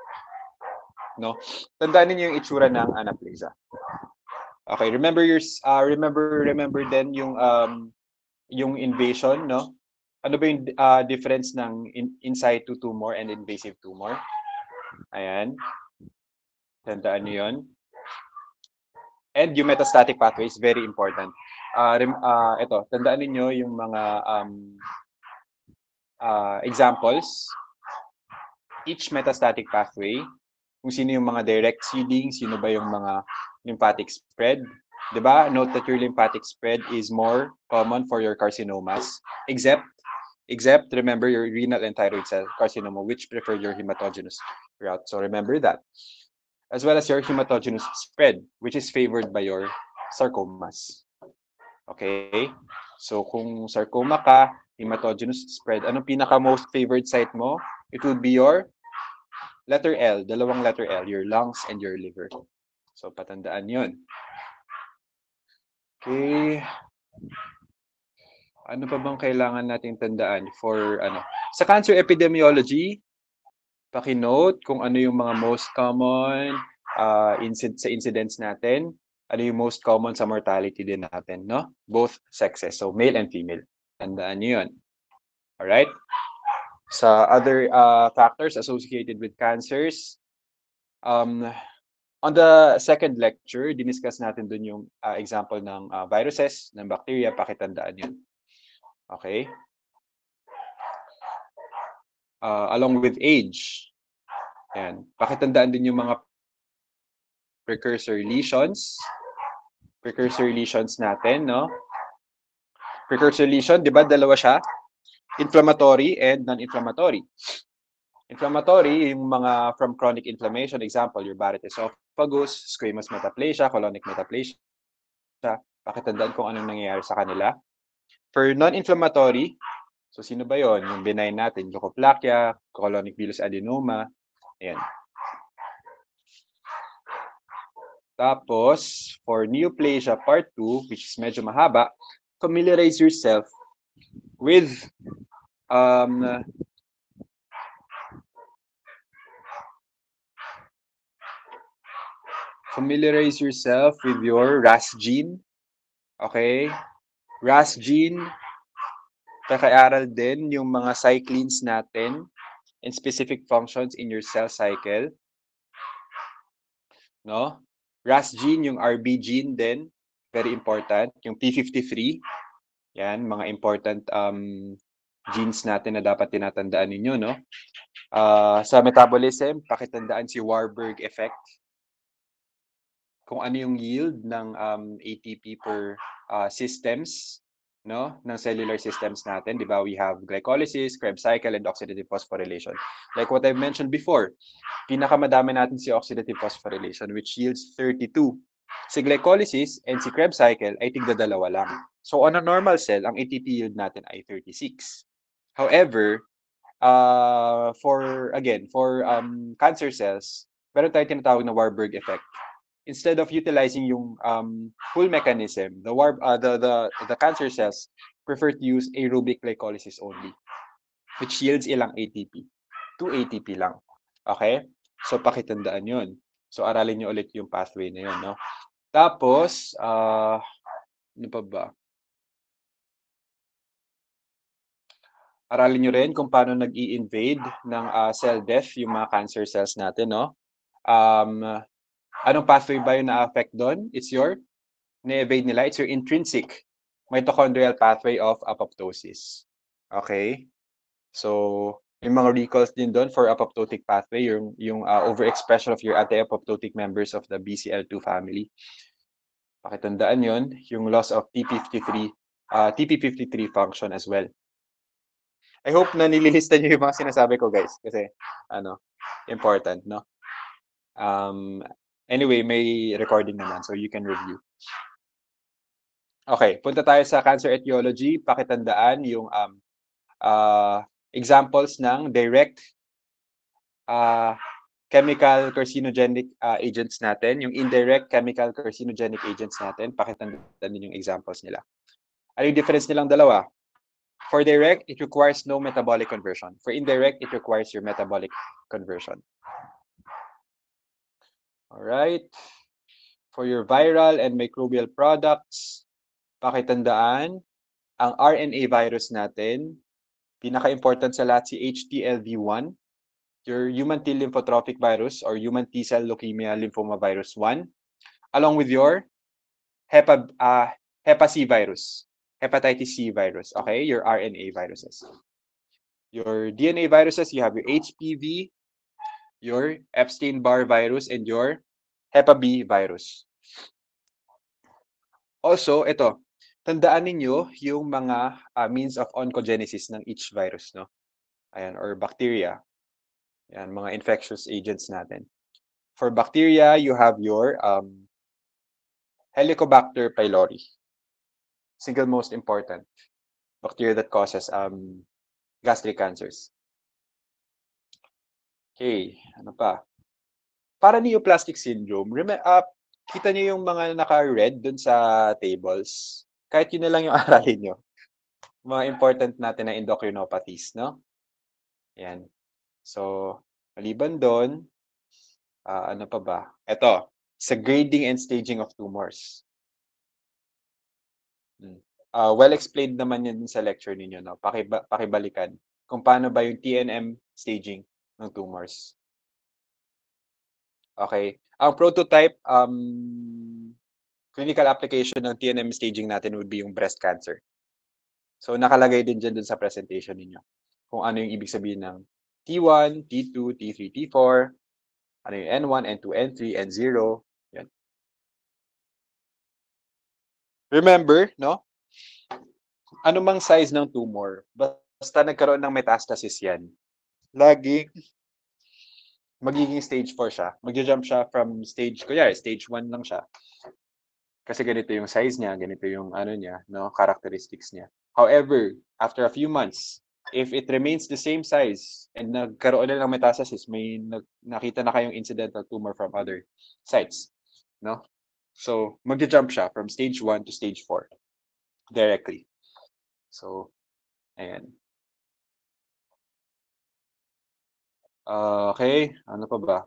No? Tandaan niyo yung itsura ng anaplasia. Okay, remember then yung invasion, no? Ano ba yung difference ng in situ tumor and invasive tumor? Ayan. Tandaan niyo 'yon. And yung metastatic pathway is very important. Ito, tandaan niyo yung mga examples. Each metastatic pathway, kung sino yung mga direct seeding, sino ba yung mga lymphatic spread. 'Di ba? Note that your lymphatic spread is more common for your carcinomas, except except, remember, your renal and thyroid cell carcinoma, which prefer your hematogenous route. So remember that. As well as your hematogenous spread, which is favored by your sarcomas. Okay? So kung sarcoma ka, hematogenous spread, anong pinaka-most favored site mo? It would be your letter L, dalawang letter L, your lungs and your liver. So patandaan yun. Okay. Ano pa bang kailangan nating tandaan for ano? Sa cancer epidemiology, paki-note kung ano yung mga most common sa incidents natin, ano yung most common sa mortality din natin, no? Both sexes, so male and female. Tandaan niyo yun. Alright? Sa other factors associated with cancers, on the second lecture, diniscuss natin dun yung example ng viruses, ng bacteria, pakitandaan yun. Okay? Along with age, yan. Pakitandaan din yung mga precursor lesions. Precursor lesions natin, no? Precursor lesion, di ba, dalawa siya? Inflammatory and non-inflammatory. Inflammatory, yung mga from chronic inflammation, example, your Barrett esophagus, squamous metaplasia, colonic metaplasia. Pakitandaan kung anong nangyayari sa kanila. For non-inflammatory, so sino ba yon? Yung benign natin, leukoplakia, colonic villus adenoma, ayan. Tapos, for neoplasia part 2, which is medyo mahaba, familiarize yourself with your RAS gene. Okay? RAS gene, kakaaral din yung mga cyclins natin and specific functions in your cell cycle. No? RAS gene, yung RB gene din, very important. Yung P53, yan, mga important genes natin na dapat tinatandaan ninyo, no? Sa metabolism, pakitandaan si Warburg effect. Kung ano yung yield ng ATP per systems, no? Ng cellular systems natin, di ba? We have glycolysis, Krebs cycle, and oxidative phosphorylation. Like what I've mentioned before, pinakamadami natin si oxidative phosphorylation, which yields 32. Si glycolysis and si Krebs cycle ay tigda-dalawa lang. So on a normal cell, ang ATP yield natin ay 36. However, for cancer cells, meron tayong tinatawag na Warburg effect. Instead of utilizing yung full mechanism, the cancer cells prefer to use aerobic glycolysis only, which yields ilang ATP? 2 ATP lang. Okay? So, pakitandaan yun. So, aralin nyo ulit yung pathway na yun, no? Tapos, ano pa ba? Aralin nyo rin kung paano nag-i-invade ng cell death yung mga cancer cells natin, no? Anong pathway ba yung na-affect doon? It's your, na-evade nila, it's your intrinsic mitochondrial pathway of apoptosis. Okay? So, yung mga recalls din doon for apoptotic pathway, yung overexpression of your anti-apoptotic members of the BCL2 family. Pakitandaan yon, yung loss of TP53 function as well. I hope na nililista nyo yung mga sinasabi ko, guys, kasi important, no? Anyway, may recording naman, so you can review. Okay, punta tayo sa cancer etiology. Pakitandaan yung examples ng direct chemical carcinogenic agents natin. Yung indirect chemical carcinogenic agents natin, pakitandaan din yung examples nila. Ano yung difference nilang dalawa? For direct, it requires no metabolic conversion. For indirect, it requires your metabolic conversion. All right. For your viral and microbial products, pakitandaan, ang RNA virus natin, pinaka-important sa lahat si HTLV1, your human T lymphotrophic virus or human T-cell leukemia lymphoma virus 1, along with your Hep C virus, hepatitis C virus, okay? Your RNA viruses. Your DNA viruses, you have your HPV, your Epstein-Barr virus, and your Hep B virus. Also, ito, tandaan ninyo yung mga means of oncogenesis ng each virus, no? Ayan, or bacteria. Ayan, mga infectious agents natin. For bacteria, you have your Helicobacter pylori. Single most important bacteria that causes gastric cancers. Okay, ano pa? Para neoplastic syndrome, kita niyo yung mga naka-red dun sa tables. Kahit yun na lang yung aralin nyo. Mga important natin na endocrinopathies, no? Yan. So, maliban doon, ano pa ba? Ito, sa grading and staging of tumors. Well explained naman yun sa lecture ninyo, no? Pakibalikan kung paano ba yung TNM staging ng tumors. Okay. Ang prototype clinical application ng TNM staging natin would be yung breast cancer. So nakalagay din dyan sa presentation ninyo kung ano yung ibig sabihin ng T1, T2, T3, T4, ano yung N1, N2, N3, N0. Yan. Remember, no? Ano mang size ng tumor, basta nagkaroon ng metastasis yan, laging magiging stage 4 siya. Mag-jump siya from stage, kuya, stage 1 lang siya. Kasi ganito yung size niya, ganito yung ano niya, no, characteristics niya. However, after a few months, if it remains the same size and nagkaroon na ng metastasis, may nakita na kayong incidental tumor from other sites, no? So, mag-jump siya from stage 1 to stage 4 directly. So, ayan. Okay, ano pa ba?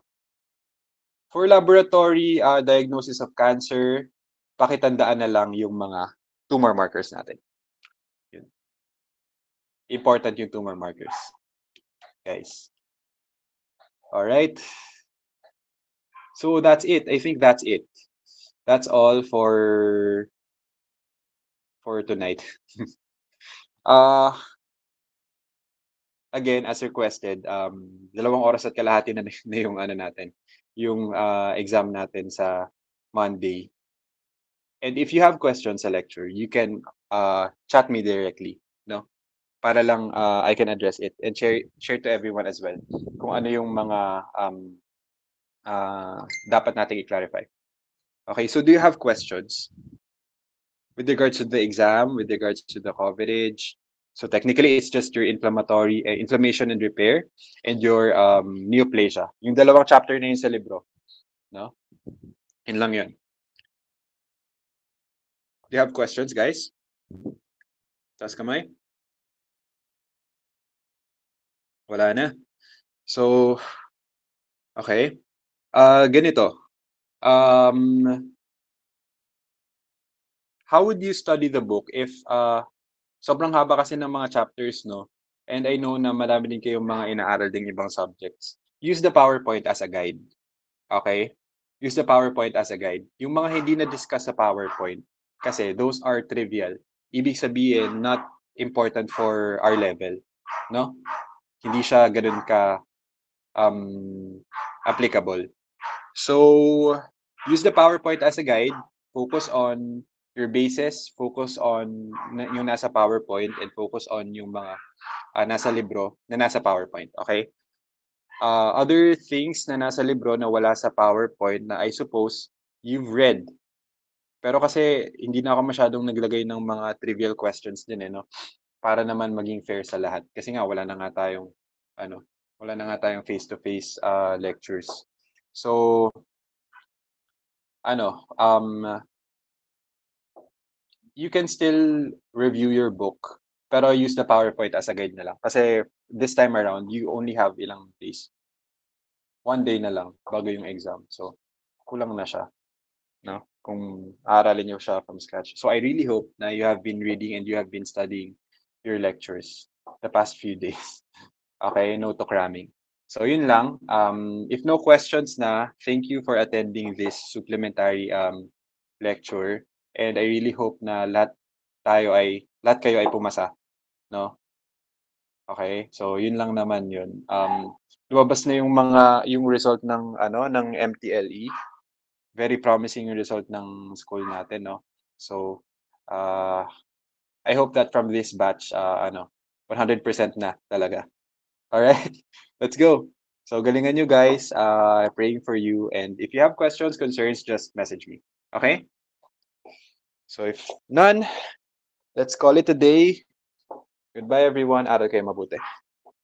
For laboratory diagnosis of cancer, pakitandaan na lang yung mga tumor markers natin. Yun. Important yung tumor markers. Guys. All right. So that's it. I think that's it. That's all for tonight. Again, as requested, 2 oras at kalahati na yung ano natin, yung exam natin sa Monday. And if you have questions sa lecture, you can chat me directly, no? Para lang I can address it and share to everyone as well kung ano yung mga dapat nating i-clarify. Okay, so do you have questions with regards to the exam, with regards to the coverage? So technically, it's just your inflammation and repair and your neoplasia. Yung 2 chapter na yun sa libro. No? Yun lang yun. Do you have questions, guys? Taas kamay? Wala na. So, okay. Ganito. How would you study the book if sobrang haba kasi ng mga chapters, no? And I know na marami din kayong mga inaaral ding ibang subjects. Use the PowerPoint as a guide. Okay? Use the PowerPoint as a guide. Yung mga hindi na-discuss sa PowerPoint, kasi those are trivial. Ibig sabihin, not important for our level. No? Hindi siya ganun ka applicable. So, use the PowerPoint as a guide. Focus on your bases, focus on yung nasa PowerPoint, and focus on yung mga nasa libro na nasa PowerPoint. Okay? Other things na nasa libro na wala sa PowerPoint na I suppose you've read. Pero kasi hindi na ako masyadong naglagay ng mga trivial questions din no? Para naman maging fair sa lahat. Kasi nga wala na nga tayong face-to-face lectures. So, you can still review your book, pero use the PowerPoint as a guide na lang. Kasi this time around, you only have ilang days. 1 day na lang bago yung exam. So, kulang na siya, no? Kung aaralin niyo siya from scratch. So, I really hope na you have been reading and you have been studying your lectures the past few days. Okay, no to cramming. So, yun lang. If no questions na, thank you for attending this supplementary lecture. And I really hope na lahat kayo ay pumasa, no? Okay? So, yun lang naman yun. Lumabas na yung result ng MTLE. Very promising yung result ng school natin, no? So, I hope that from this batch, 100% na talaga. All right, let's go. So galingan you guys. Praying for you. And if you have questions, concerns, just message me. Okay? So if none, let's call it a day. Goodbye, everyone. Aral kayo mabuti.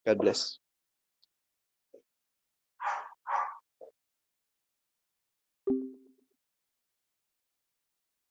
God bless.